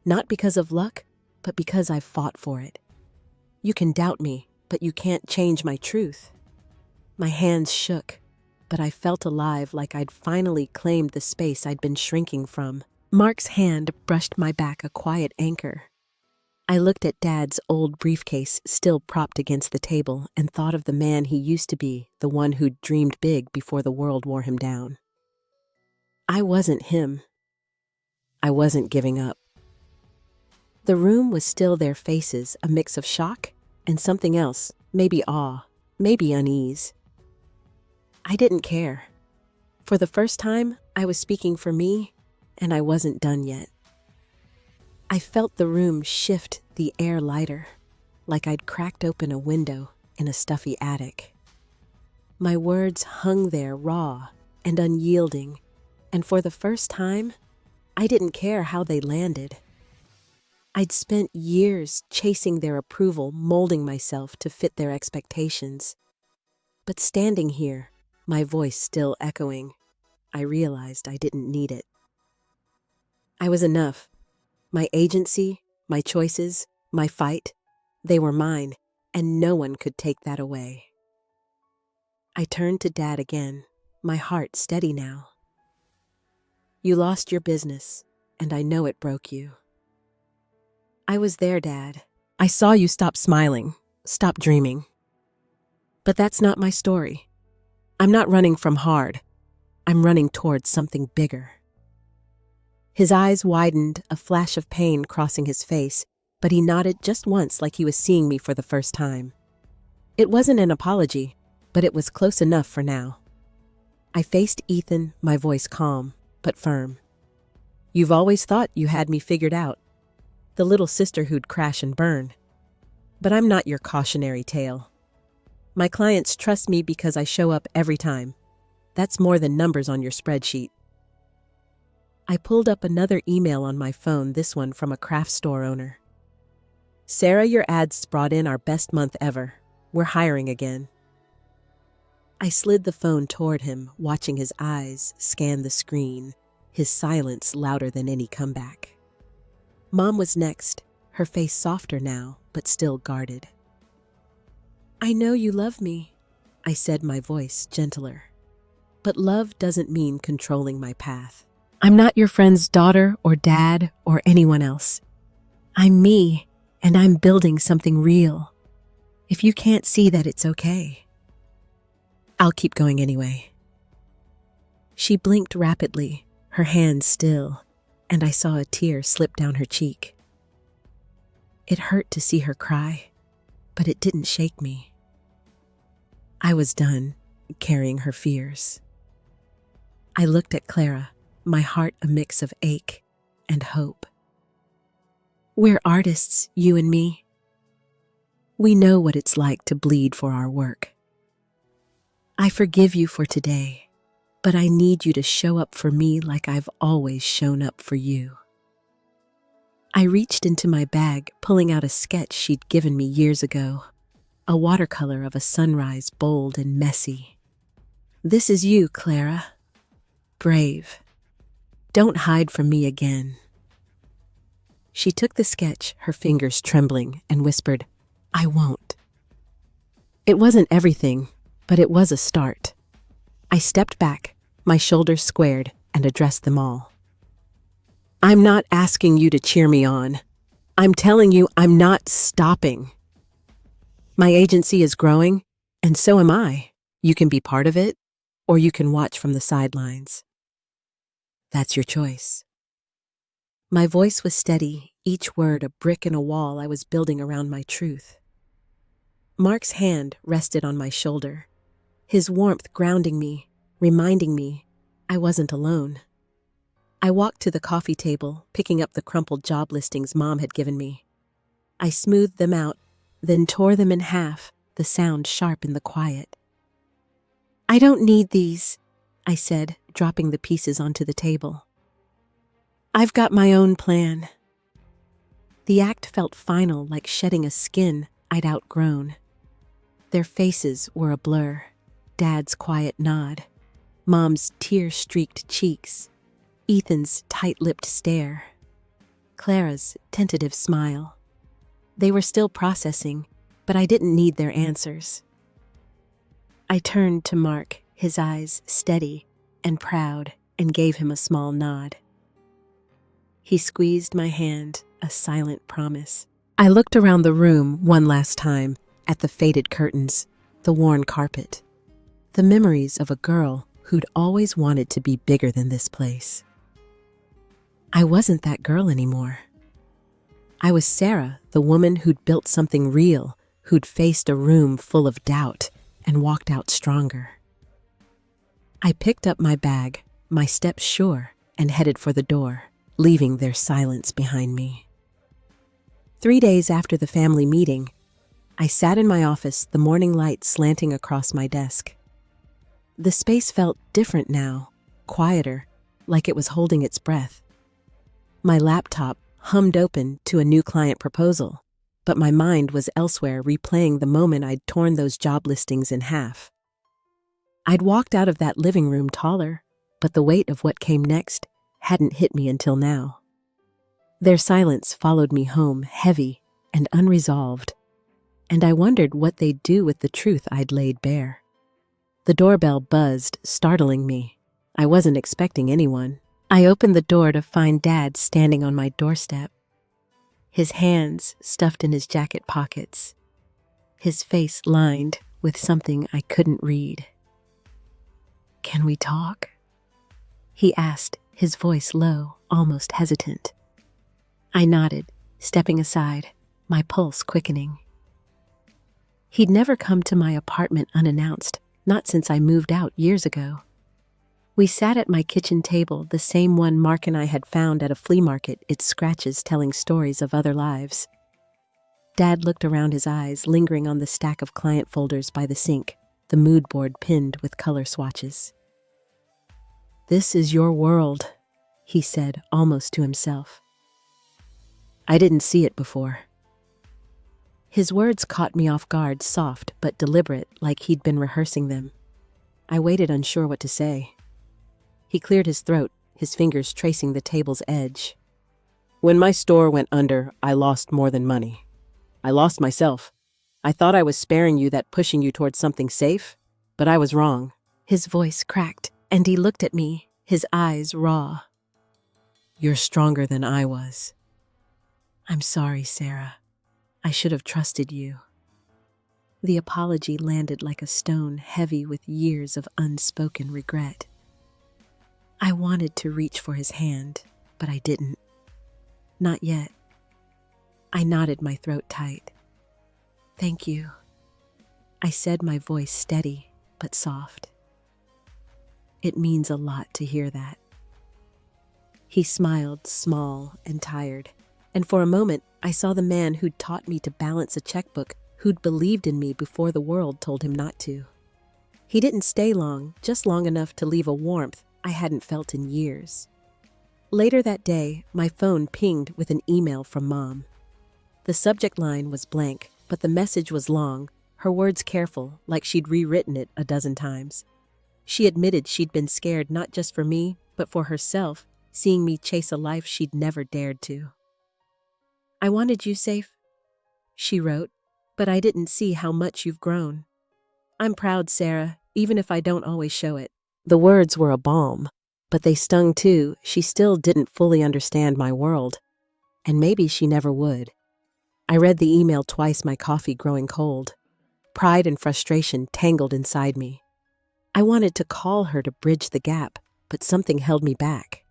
Not because of luck, but because I've fought for it. You can doubt me, but you can't change my truth. My hands shook, but I felt alive, like I'd finally claimed the space I'd been shrinking from. Mark's hand brushed my back, a quiet anchor. I looked at Dad's old briefcase still propped against the table and thought of the man he used to be, the one who'd dreamed big before the world wore him down. I wasn't him. I wasn't giving up. The room was still their faces, a mix of shock and something else, maybe awe, maybe unease. I didn't care. For the first time, I was speaking for me, and I wasn't done yet. I felt the room shift, the air lighter, like I'd cracked open a window in a stuffy attic. My words hung there raw and unyielding, and for the first time, I didn't care how they landed. I'd spent years chasing their approval, molding myself to fit their expectations. But standing here, my voice still echoing, I realized I didn't need it. I was enough. My agency, my choices, my fight, they were mine, and no one could take that away. I turned to Dad again, my heart steady now. You lost your business, and I know it broke you. I was there, Dad. I saw you stop smiling, stop dreaming. But that's not my story. I'm not running from hard. I'm running towards something bigger. His eyes widened, a flash of pain crossing his face, but he nodded just once, like he was seeing me for the first time. It wasn't an apology, but it was close enough for now. I faced Ethan, my voice calm, but firm. You've always thought you had me figured out. The little sister who'd crash and burn. But I'm not your cautionary tale. My clients trust me because I show up every time. That's more than numbers on your spreadsheet. I pulled up another email on my phone, this one from a craft store owner. Sarah, your ads brought in our best month ever. We're hiring again. I slid the phone toward him, watching his eyes scan the screen, his silence louder than any comeback. Mom was next, her face softer now, but still guarded. I know you love me, I said, my voice gentler. But love doesn't mean controlling my path. I'm not your friend's daughter or dad or anyone else. I'm me, and I'm building something real. If you can't see that, it's okay. I'll keep going anyway. She blinked rapidly, her hands still, and I saw a tear slip down her cheek. It hurt to see her cry, but it didn't shake me. I was done carrying her fears. I looked at Clara, my heart a mix of ache and hope. We're artists, you and me. We know what it's like to bleed for our work. I forgive you for today, but I need you to show up for me like I've always shown up for you. I reached into my bag, pulling out a sketch she'd given me years ago, a watercolor of a sunrise, bold and messy. This is you, Clara. Brave. Don't hide from me again. She took the sketch, her fingers trembling, and whispered, I won't. It wasn't everything, but it was a start. I stepped back, my shoulders squared, and addressed them all. I'm not asking you to cheer me on. I'm telling you I'm not stopping. My agency is growing, and so am I. You can be part of it, or you can watch from the sidelines. That's your choice. My voice was steady, each word a brick in a wall I was building around my truth. Mark's hand rested on my shoulder, his warmth grounding me, reminding me I wasn't alone. I walked to the coffee table, picking up the crumpled job listings Mom had given me. I smoothed them out, then tore them in half, the sound sharp in the quiet. I don't need these, I said, dropping the pieces onto the table. I've got my own plan. The act felt final, like shedding a skin I'd outgrown. Their faces were a blur. Dad's quiet nod, Mom's tear-streaked cheeks, Ethan's tight-lipped stare, Clara's tentative smile. They were still processing, but I didn't need their answers. I turned to Mark, his eyes steady and proud, and gave him a small nod. He squeezed my hand, a silent promise. I looked around the room one last time, at the faded curtains, the worn carpet, the memories of a girl who'd always wanted to be bigger than this place. I wasn't that girl anymore. I was Sarah, the woman who'd built something real, who'd faced a room full of doubt and walked out stronger. I picked up my bag, my steps sure, and headed for the door, leaving their silence behind me. 3 days after the family meeting, I sat in my office, the morning light slanting across my desk. The space felt different now, quieter, like it was holding its breath. My laptop hummed open to a new client proposal, but my mind was elsewhere, replaying the moment I'd torn those job listings in half. I'd walked out of that living room taller, but the weight of what came next hadn't hit me until now. Their silence followed me home, heavy and unresolved, and I wondered what they'd do with the truth I'd laid bare. The doorbell buzzed, startling me. I wasn't expecting anyone. I opened the door to find Dad standing on my doorstep, his hands stuffed in his jacket pockets, his face lined with something I couldn't read. "Can we talk?" he asked, his voice low, almost hesitant. I nodded, stepping aside, my pulse quickening. He'd never come to my apartment unannounced, not since I moved out years ago. We sat at my kitchen table, the same one Mark and I had found at a flea market, its scratches telling stories of other lives. Dad looked around, his eyes lingering on the stack of client folders by the sink, the mood board pinned with color swatches. "This is your world," he said, almost to himself. I didn't see it before. His words caught me off guard, soft but deliberate, like he'd been rehearsing them. I waited, unsure what to say. He cleared his throat, his fingers tracing the table's edge. "When my store went under, I lost more than money. I lost myself. I thought I was sparing you, that pushing you towards something safe, but I was wrong." His voice cracked, and he looked at me, his eyes raw. "You're stronger than I was." "I'm sorry, Sarah. I should have trusted you." The apology landed like a stone, heavy with years of unspoken regret. I wanted to reach for his hand, but I didn't. Not yet. I knotted my throat tight. "Thank you," I said, my voice steady but soft. "It means a lot to hear that." He smiled, small and tired, and for a moment I saw the man who'd taught me to balance a checkbook, who'd believed in me before the world told him not to. He didn't stay long, just long enough to leave a warmth I hadn't felt in years. Later that day, my phone pinged with an email from Mom. The subject line was blank, but the message was long, her words careful, like she'd rewritten it a dozen times. She admitted she'd been scared not just for me, but for herself, seeing me chase a life she'd never dared to. "I wanted you safe," she wrote, "but I didn't see how much you've grown. I'm proud, Sarah, even if I don't always show it." The words were a balm, but they stung too. She still didn't fully understand my world, and maybe she never would. I read the email twice, my coffee growing cold. Pride and frustration tangled inside me. I wanted to call her to bridge the gap, but something held me back.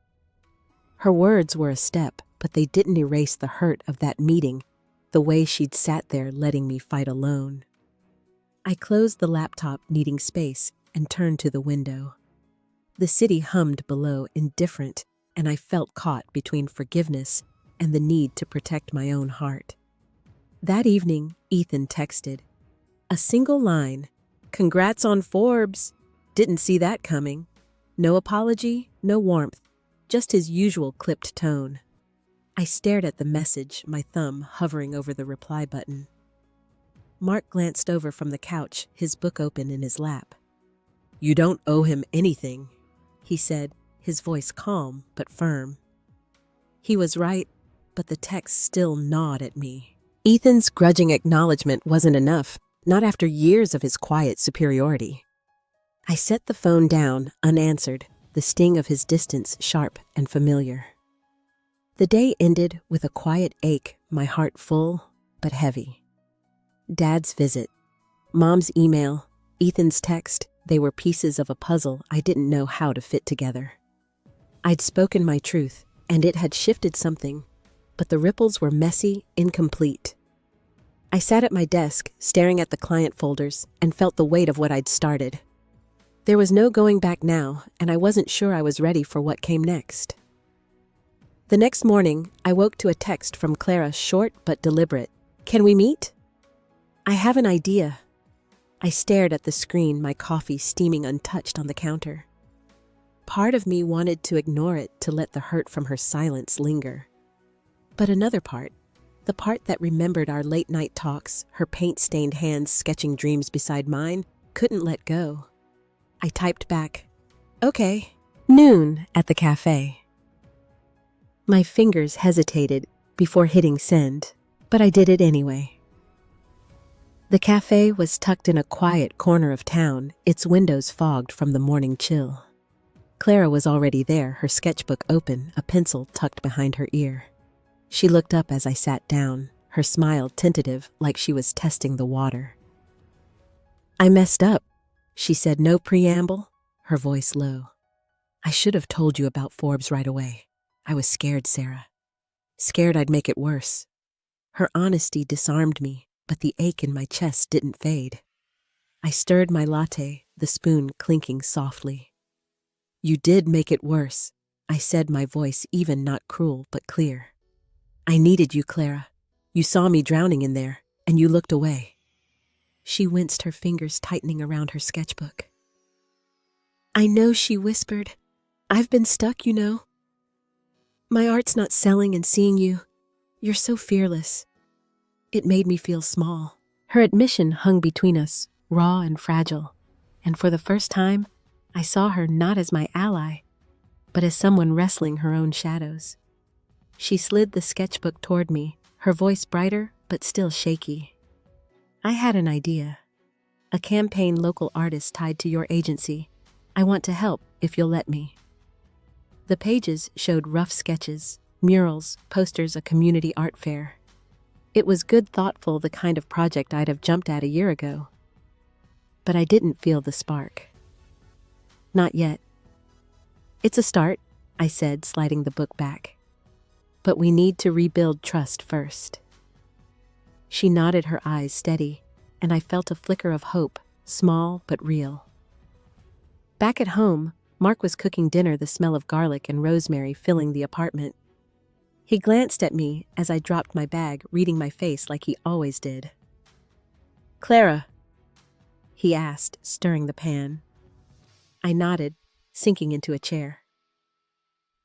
Her words were a step, but they didn't erase the hurt of that meeting, the way she'd sat there letting me fight alone. I closed the laptop, needing space, and turned to the window. The city hummed below, indifferent, and I felt caught between forgiveness and the need to protect my own heart. That evening, Ethan texted. A single line, "Congrats on Forbes." Didn't see that coming. No apology, no warmth, just his usual clipped tone. I stared at the message, my thumb hovering over the reply button. Mark glanced over from the couch, his book open in his lap. "You don't owe him anything," he said, his voice calm but firm. He was right, but the text still gnawed at me. Ethan's grudging acknowledgement wasn't enough, not after years of his quiet superiority. I set the phone down, unanswered, the sting of his distance sharp and familiar. The day ended with a quiet ache, my heart full but heavy. Dad's visit, Mom's email, Ethan's text, they were pieces of a puzzle I didn't know how to fit together. I'd spoken my truth, and it had shifted something, but the ripples were messy, incomplete. I sat at my desk, staring at the client folders, and felt the weight of what I'd started. There was no going back now, and I wasn't sure I was ready for what came next. The next morning, I woke to a text from Clara, short but deliberate. "Can we meet?" "I have an idea." I stared at the screen, my coffee steaming untouched on the counter. Part of me wanted to ignore it, to let the hurt from her silence linger. But another part, the part that remembered our late-night talks, her paint-stained hands sketching dreams beside mine, couldn't let go. I typed back, "Okay, noon at the cafe." My fingers hesitated before hitting send, but I did it anyway. The cafe was tucked in a quiet corner of town, its windows fogged from the morning chill. Clara was already there, her sketchbook open, a pencil tucked behind her ear. She looked up as I sat down, her smile tentative, like she was testing the water. "I messed up," she said, no preamble, her voice low. "I should have told you about Forbes right away. I was scared, Sarah. Scared I'd make it worse." Her honesty disarmed me, but the ache in my chest didn't fade. I stirred my latte, the spoon clinking softly. "You did make it worse," I said, my voice even, not cruel but clear. "I needed you, Clara. You saw me drowning in there, and you looked away." She winced, her fingers tightening around her sketchbook. "I know," she whispered. "I've been stuck, you know. My art's not selling, and seeing you, you're so fearless. It made me feel small." Her admission hung between us, raw and fragile, and for the first time, I saw her not as my ally, but as someone wrestling her own shadows. She slid the sketchbook toward me, her voice brighter but still shaky. "I had an idea. A campaign local artist tied to your agency. I want to help, if you'll let me." The pages showed rough sketches, murals, posters, a community art fair. It was good, thoughtful, the kind of project I'd have jumped at a year ago. But I didn't feel the spark. "Not yet." "It's a start," I said, sliding the book back. "But we need to rebuild trust first." She nodded, her eyes steady, and I felt a flicker of hope, small but real. Back at home, Mark was cooking dinner, the smell of garlic and rosemary filling the apartment. He glanced at me as I dropped my bag, reading my face like he always did. "Clara?" he asked, stirring the pan. I nodded, sinking into a chair.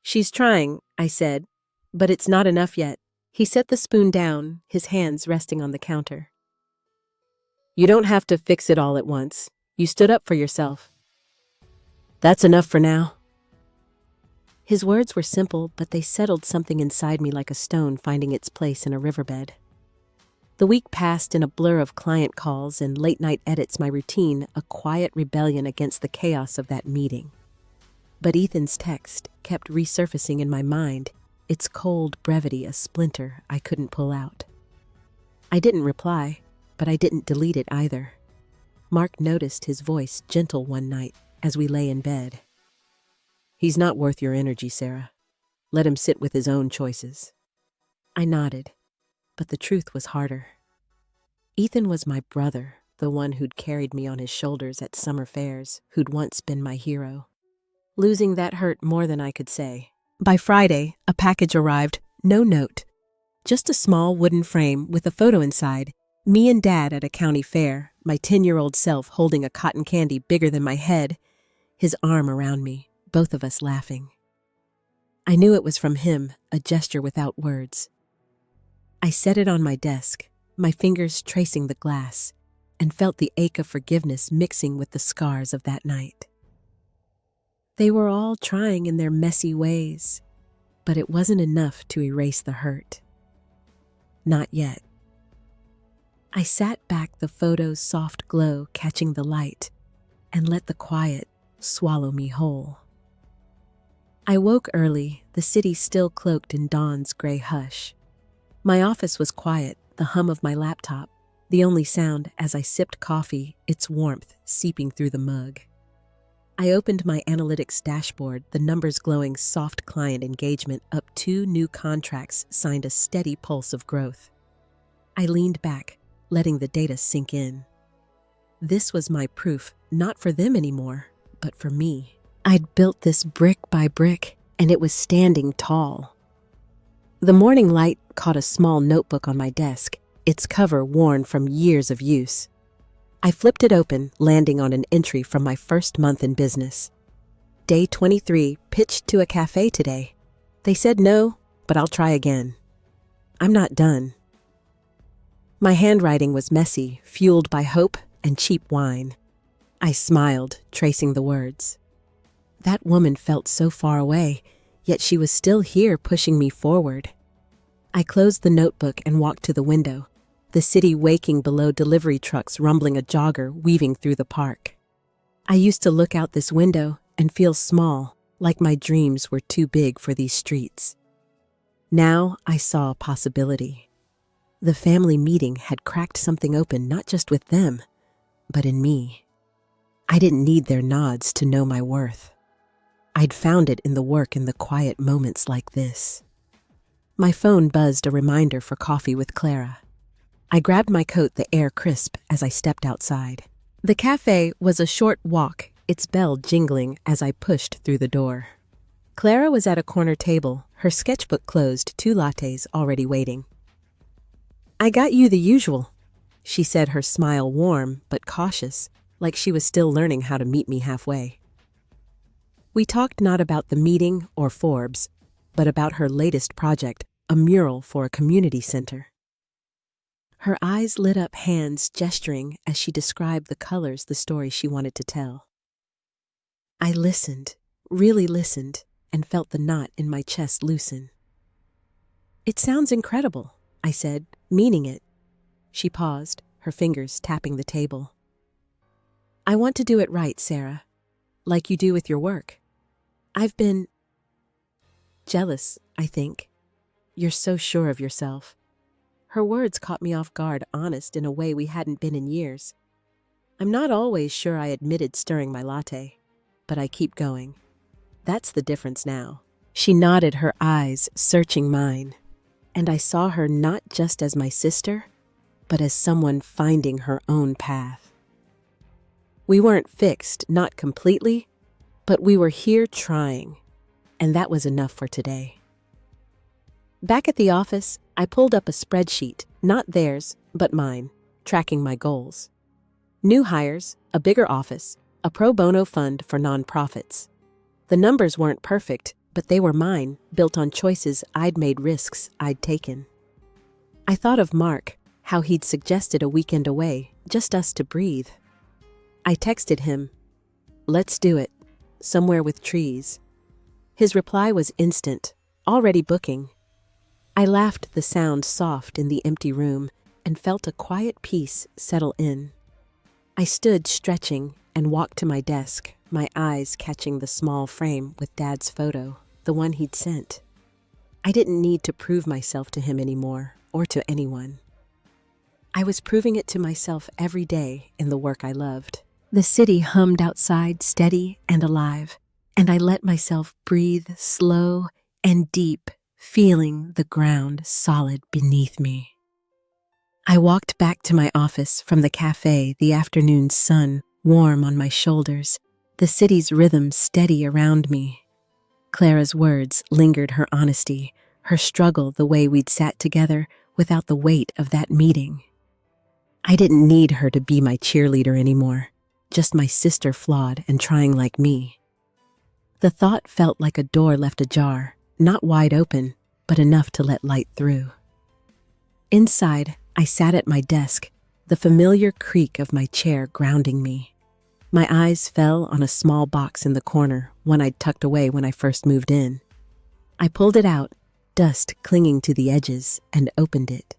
"She's trying," I said, "but it's not enough yet." He set the spoon down, his hands resting on the counter. "You don't have to fix it all at once. You stood up for yourself. That's enough for now." His words were simple, but they settled something inside me like a stone finding its place in a riverbed. The week passed in a blur of client calls and late-night edits, my routine, a quiet rebellion against the chaos of that meeting. But Ethan's text kept resurfacing in my mind, its cold brevity a splinter I couldn't pull out. I didn't reply, but I didn't delete it either. Mark noticed, his voice gentle one night as we lay in bed. "He's not worth your energy, Sarah. Let him sit with his own choices." I nodded, but the truth was harder. Ethan was my brother, the one who'd carried me on his shoulders at summer fairs, who'd once been my hero. Losing that hurt more than I could say. By Friday, a package arrived, no note. Just a small wooden frame with a photo inside, me and Dad at a county fair, my 10-year-old self holding a cotton candy bigger than my head, his arm around me, both of us laughing. I knew it was from him, a gesture without words. I set it on my desk, my fingers tracing the glass, and felt the ache of forgiveness mixing with the scars of that night. They were all trying in their messy ways, but it wasn't enough to erase the hurt. Not yet. I sat back, the photo's soft glow catching the light, and let the quiet swallow me whole. I woke early, the city still cloaked in dawn's gray hush. My office was quiet, the hum of my laptop, the only sound as I sipped coffee, its warmth seeping through the mug. I opened my analytics dashboard, the numbers glowing, soft client engagement up, 2 new contracts signed, a steady pulse of growth. I leaned back, letting the data sink in. This was my proof, not for them anymore, but for me. I'd built this brick by brick, and it was standing tall. The morning light caught a small notebook on my desk, its cover worn from years of use. I flipped it open, landing on an entry from my first month in business. Day 23, pitched to a cafe today. They said no, but I'll try again. I'm not done. My handwriting was messy, fueled by hope and cheap wine. I smiled, tracing the words. That woman felt so far away, yet she was still here pushing me forward. I closed the notebook and walked to the window, the city waking below, delivery trucks rumbling, a jogger weaving through the park. I used to look out this window and feel small, like my dreams were too big for these streets. Now I saw a possibility. The family meeting had cracked something open, not just with them, but in me. I didn't need their nods to know my worth. I'd found it in the work, in the quiet moments like this. My phone buzzed, a reminder for coffee with Clara. I grabbed my coat, the air crisp as I stepped outside. The cafe was a short walk, its bell jingling as I pushed through the door. Clara was at a corner table, her sketchbook closed, 2 lattes already waiting. I got you the usual, she said, her smile warm but cautious, like she was still learning how to meet me halfway. We talked not about the meeting or Forbes, but about her latest project, a mural for a community center. Her eyes lit up, hands gesturing as she described the colors, the story she wanted to tell. I listened, really listened, and felt the knot in my chest loosen. It sounds incredible, I said, meaning it. She paused, her fingers tapping the table. I want to do it right, Sarah, like you do with your work. I've been jealous, I think. You're so sure of yourself. Her words caught me off guard, honest in a way we hadn't been in years. I'm not always sure, I admitted, stirring my latte, but I keep going. That's the difference now. She nodded, her eyes searching mine, and I saw her not just as my sister, but as someone finding her own path. We weren't fixed, not completely, but we were here trying, and that was enough for today. Back at the office, I pulled up a spreadsheet, not theirs, but mine, tracking my goals. New hires, a bigger office, a pro bono fund for nonprofits. The numbers weren't perfect, but they were mine, built on choices I'd made, risks I'd taken. I thought of Mark, how he'd suggested a weekend away, just us to breathe. I texted him, "Let's do it, somewhere with trees." His reply was instant, "Already booking." I laughed, the sound soft in the empty room, and felt a quiet peace settle in. I stood stretching and walked to my desk, my eyes catching the small frame with Dad's photo, the one he'd sent. I didn't need to prove myself to him anymore, or to anyone. I was proving it to myself every day in the work I loved. The city hummed outside, steady and alive, and I let myself breathe slow and deep, feeling the ground solid beneath me. I walked back to my office from the cafe, the afternoon sun warm on my shoulders, the city's rhythm steady around me. Clara's words lingered, her honesty, her struggle, the way we'd sat together without the weight of that meeting. I didn't need her to be my cheerleader anymore, just my sister, flawed and trying like me. The thought felt like a door left ajar, not wide open, but enough to let light through. Inside, I sat at my desk, the familiar creak of my chair grounding me. My eyes fell on a small box in the corner, one I'd tucked away when I first moved in. I pulled it out, dust clinging to the edges, and opened it.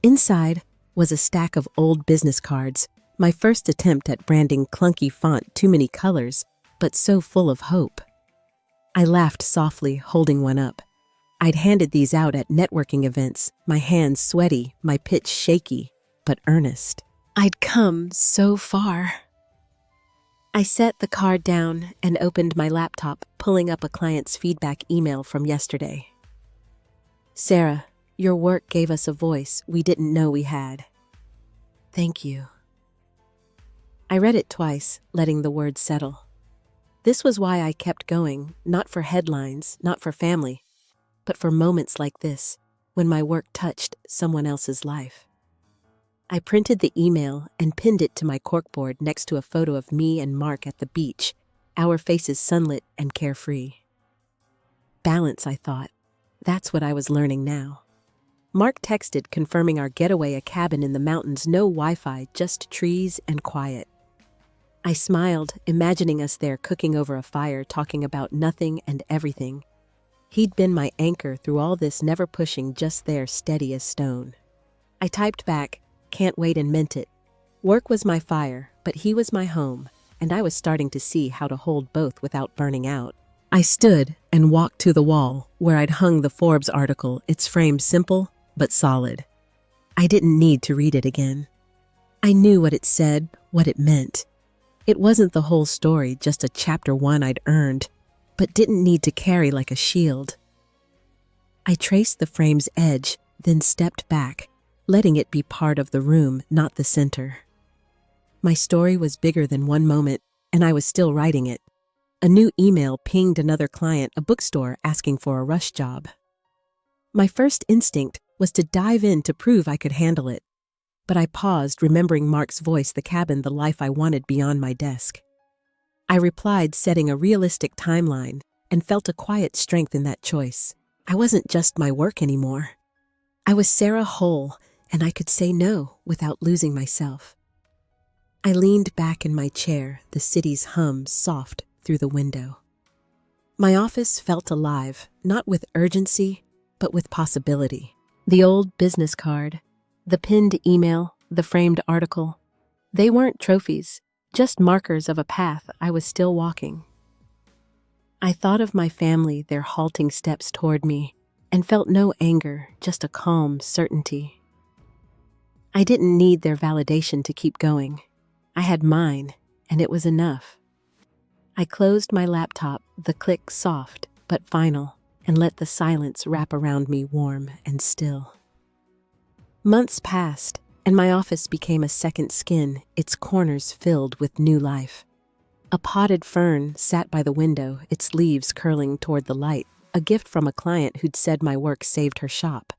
Inside was a stack of old business cards, my first attempt at branding clunky font, too many colors, but so full of hope. I laughed softly, holding one up. I'd handed these out at networking events, my hands sweaty, my pitch shaky, but earnest. I'd come so far. I set the card down and opened my laptop, pulling up a client's feedback email from yesterday. Sarah, your work gave us a voice we didn't know we had. Thank you. I read it twice, letting the words settle. This was why I kept going, not for headlines, not for family, but for moments like this, when my work touched someone else's life. I printed the email and pinned it to my corkboard next to a photo of me and Mark at the beach, our faces sunlit and carefree. Balance, I thought. That's what I was learning now. Mark texted confirming our getaway, a cabin in the mountains, no Wi-Fi, just trees and quiet. I smiled, imagining us there cooking over a fire, talking about nothing and everything. He'd been my anchor through all this, never pushing, just there, steady as stone. I typed back, can't wait, and meant it. Work was my fire, but he was my home, and I was starting to see how to hold both without burning out. I stood and walked to the wall where I'd hung the Forbes article, its frame simple but solid. I didn't need to read it again. I knew what it said, what it meant. It wasn't the whole story, just a chapter one I'd earned, but didn't need to carry like a shield. I traced the frame's edge, then stepped back, letting it be part of the room, not the center. My story was bigger than one moment, and I was still writing it. A new email pinged another client, a bookstore, asking for a rush job. My first instinct was to dive in to prove I could handle it, but I paused, remembering Mark's voice, the cabin, the life I wanted beyond my desk. I replied, setting a realistic timeline, and felt a quiet strength in that choice. I wasn't just my work anymore. I was Sarah whole, and I could say no without losing myself. I leaned back in my chair, the city's hum soft through the window. My office felt alive, not with urgency, but with possibility. The old business card, the pinned email, the framed article, they weren't trophies, just markers of a path I was still walking. I thought of my family, their halting steps toward me, and felt no anger, just a calm certainty. I didn't need their validation to keep going. I had mine, and it was enough. I closed my laptop, the click soft but final, and let the silence wrap around me, warm and still. Months passed, and my office became a second skin, its corners filled with new life. A potted fern sat by the window, its leaves curling toward the light, a gift from a client who'd said my work saved her shop.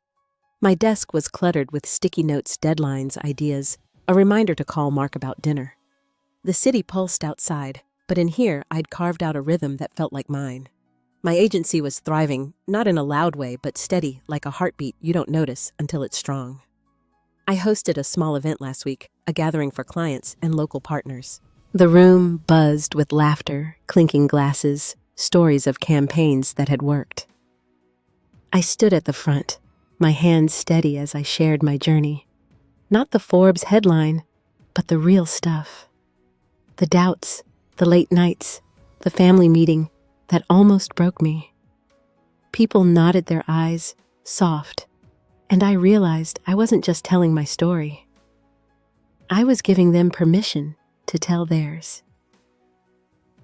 My desk was cluttered with sticky notes, deadlines, ideas, a reminder to call Mark about dinner. The city pulsed outside, but in here I'd carved out a rhythm that felt like mine. My agency was thriving, not in a loud way, but steady, like a heartbeat you don't notice until it's strong. I hosted a small event last week, a gathering for clients and local partners. The room buzzed with laughter, clinking glasses, stories of campaigns that had worked. I stood at the front, my hands steady as I shared my journey. Not the Forbes headline, but the real stuff. The doubts, the late nights, the family meeting that almost broke me. People nodded their eyes, soft, and I realized I wasn't just telling my story. I was giving them permission to tell theirs.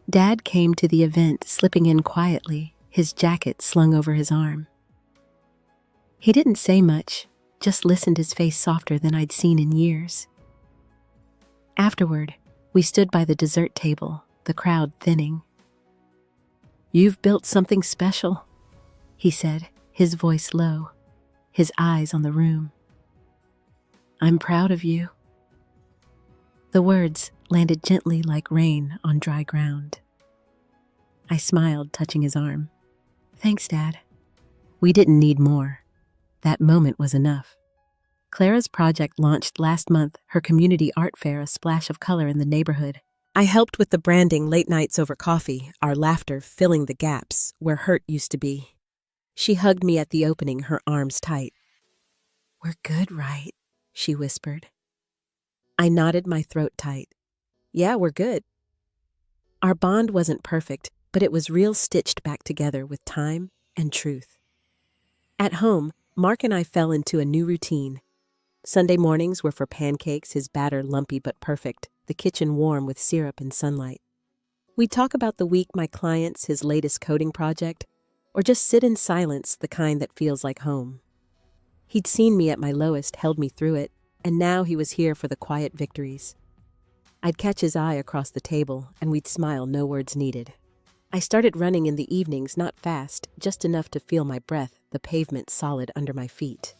Dad came to the event, slipping in quietly, his jacket slung over his arm. He didn't say much, just listened, his face softer than I'd seen in years. Afterward, we stood by the dessert table, the crowd thinning. "You've built something special," he said, his voice low, his eyes on the room. "I'm proud of you." The words landed gently like rain on dry ground. I smiled, touching his arm. Thanks, Dad. We didn't need more. That moment was enough. Clara's project launched last month, her community art fair, a splash of color in the neighborhood. I helped with the branding, late nights over coffee, our laughter filling the gaps where hurt used to be. She hugged me at the opening, her arms tight. "We're good, right?" she whispered. I nodded, my throat tight. "Yeah, we're good." Our bond wasn't perfect, but it was real, stitched back together with time and truth. At home, Mark and I fell into a new routine. Sunday mornings were for pancakes, his batter lumpy but perfect, the kitchen warm with syrup and sunlight. We'd talk about the week, my clients, his latest coding project, or just sit in silence, the kind that feels like home. He'd seen me at my lowest, held me through it, and now he was here for the quiet victories. I'd catch his eye across the table, and we'd smile, no words needed. I started running in the evenings, not fast, just enough to feel my breath, the pavement solid under my feet.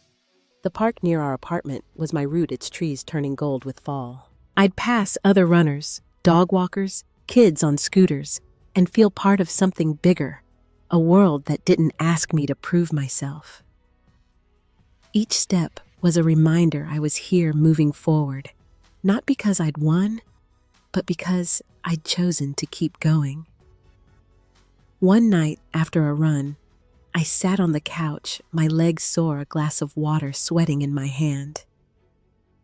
The park near our apartment was my route, its trees turning gold with fall. I'd pass other runners, dog walkers, kids on scooters, and feel part of something bigger, a world that didn't ask me to prove myself. Each step was a reminder I was here, moving forward, not because I'd won, but because I'd chosen to keep going. One night after a run, I sat on the couch, my legs sore, a glass of water sweating in my hand.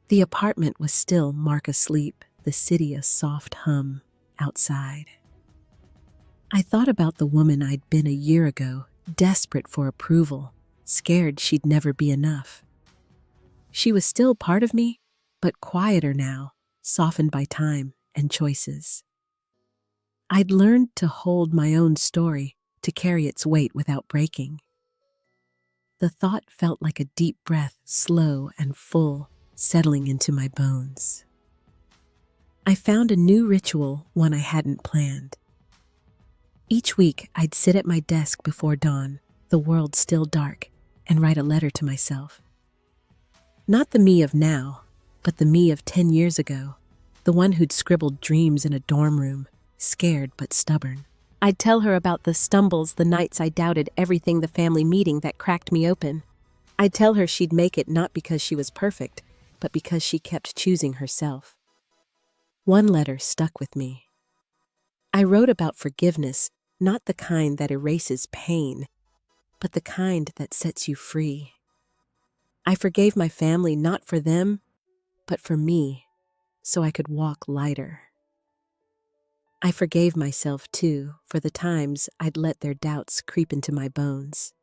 The apartment was still, Mark asleep, the city a soft hum outside. I thought about the woman I'd been a year ago, desperate for approval, scared she'd never be enough. She was still part of me, but quieter now, softened by time and choices. I'd learned to hold my own story, to carry its weight without breaking. The thought felt like a deep breath, slow and full, settling into my bones. I found a new ritual, one I hadn't planned. Each week, I'd sit at my desk before dawn, the world still dark, and write a letter to myself. Not the me of now, but the me of 10 years ago, the one who'd scribbled dreams in a dorm room, scared but stubborn. I'd tell her about the stumbles, the nights I doubted everything, the family meeting that cracked me open. I'd tell her she'd make it not because she was perfect, but because she kept choosing herself. One letter stuck with me. I wrote about forgiveness, not the kind that erases pain, but the kind that sets you free. I forgave my family not for them, but for me, so I could walk lighter. I forgave myself, too, for the times I'd let their doubts creep into my bones.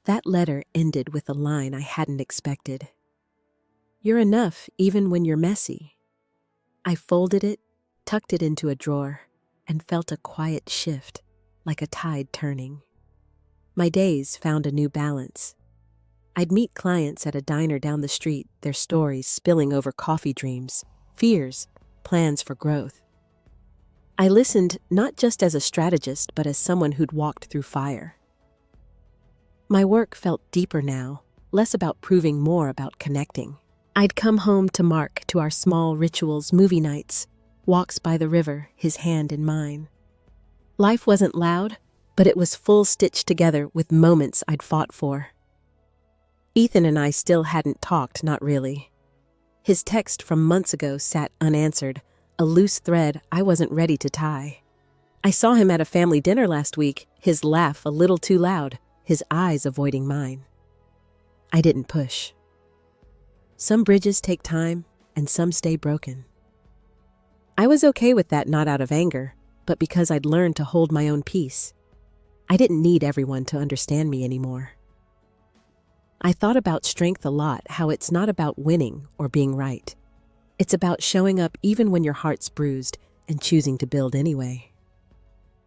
That letter ended with a line I hadn't expected. "You're enough even when you're messy." I folded it, tucked it into a drawer, and felt a quiet shift, like a tide turning. My days found a new balance. I'd meet clients at a diner down the street, their stories spilling over coffee, dreams, fears, plans for growth. I listened not just as a strategist, but as someone who'd walked through fire. My work felt deeper now, less about proving, more about connecting. I'd come home to Mark, to our small rituals, movie nights, walks by the river, his hand in mine. Life wasn't loud, but it was full, stitched together with moments I'd fought for. Ethan and I still hadn't talked, not really. His text from months ago sat unanswered, a loose thread I wasn't ready to tie. I saw him at a family dinner last week, his laugh a little too loud, his eyes avoiding mine. I didn't push. Some bridges take time, and some stay broken. I was okay with that, not out of anger, but because I'd learned to hold my own peace. I didn't need everyone to understand me anymore. I thought about strength a lot, how it's not about winning or being right. It's about showing up even when your heart's bruised and choosing to build anyway.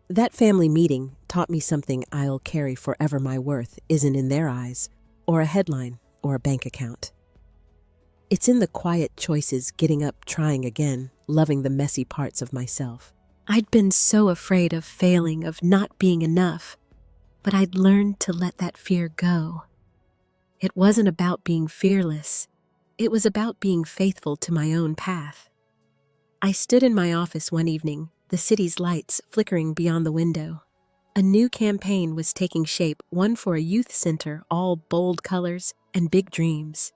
That family meeting taught me something I'll carry forever. My worth isn't in their eyes, or a headline, or a bank account. It's in the quiet choices, getting up, trying again, loving the messy parts of myself. I'd been so afraid of failing, of not being enough, but I'd learned to let that fear go. It wasn't about being fearless. It was about being faithful to my own path. I stood in my office one evening, the city's lights flickering beyond the window. A new campaign was taking shape, one for a youth center, all bold colors and big dreams.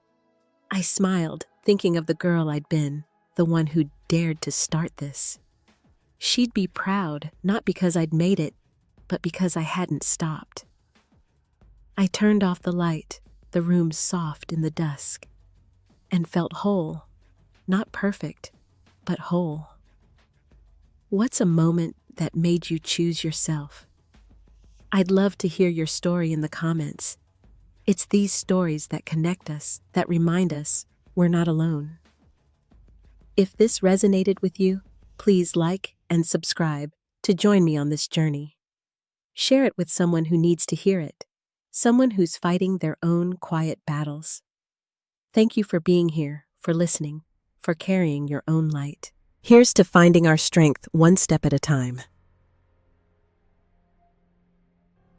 I smiled, thinking of the girl I'd been, the one who dared to start this. She'd be proud, not because I'd made it, but because I hadn't stopped. I turned off the light, the room soft in the dusk, and felt whole. Not perfect, but whole. What's a moment that made you choose yourself? I'd love to hear your story in the comments. It's these stories that connect us, that remind us we're not alone. If this resonated with you, please like and subscribe to join me on this journey. Share it with someone who needs to hear it, someone who's fighting their own quiet battles. Thank you for being here, for listening, for carrying your own light. Here's to finding our strength one step at a time.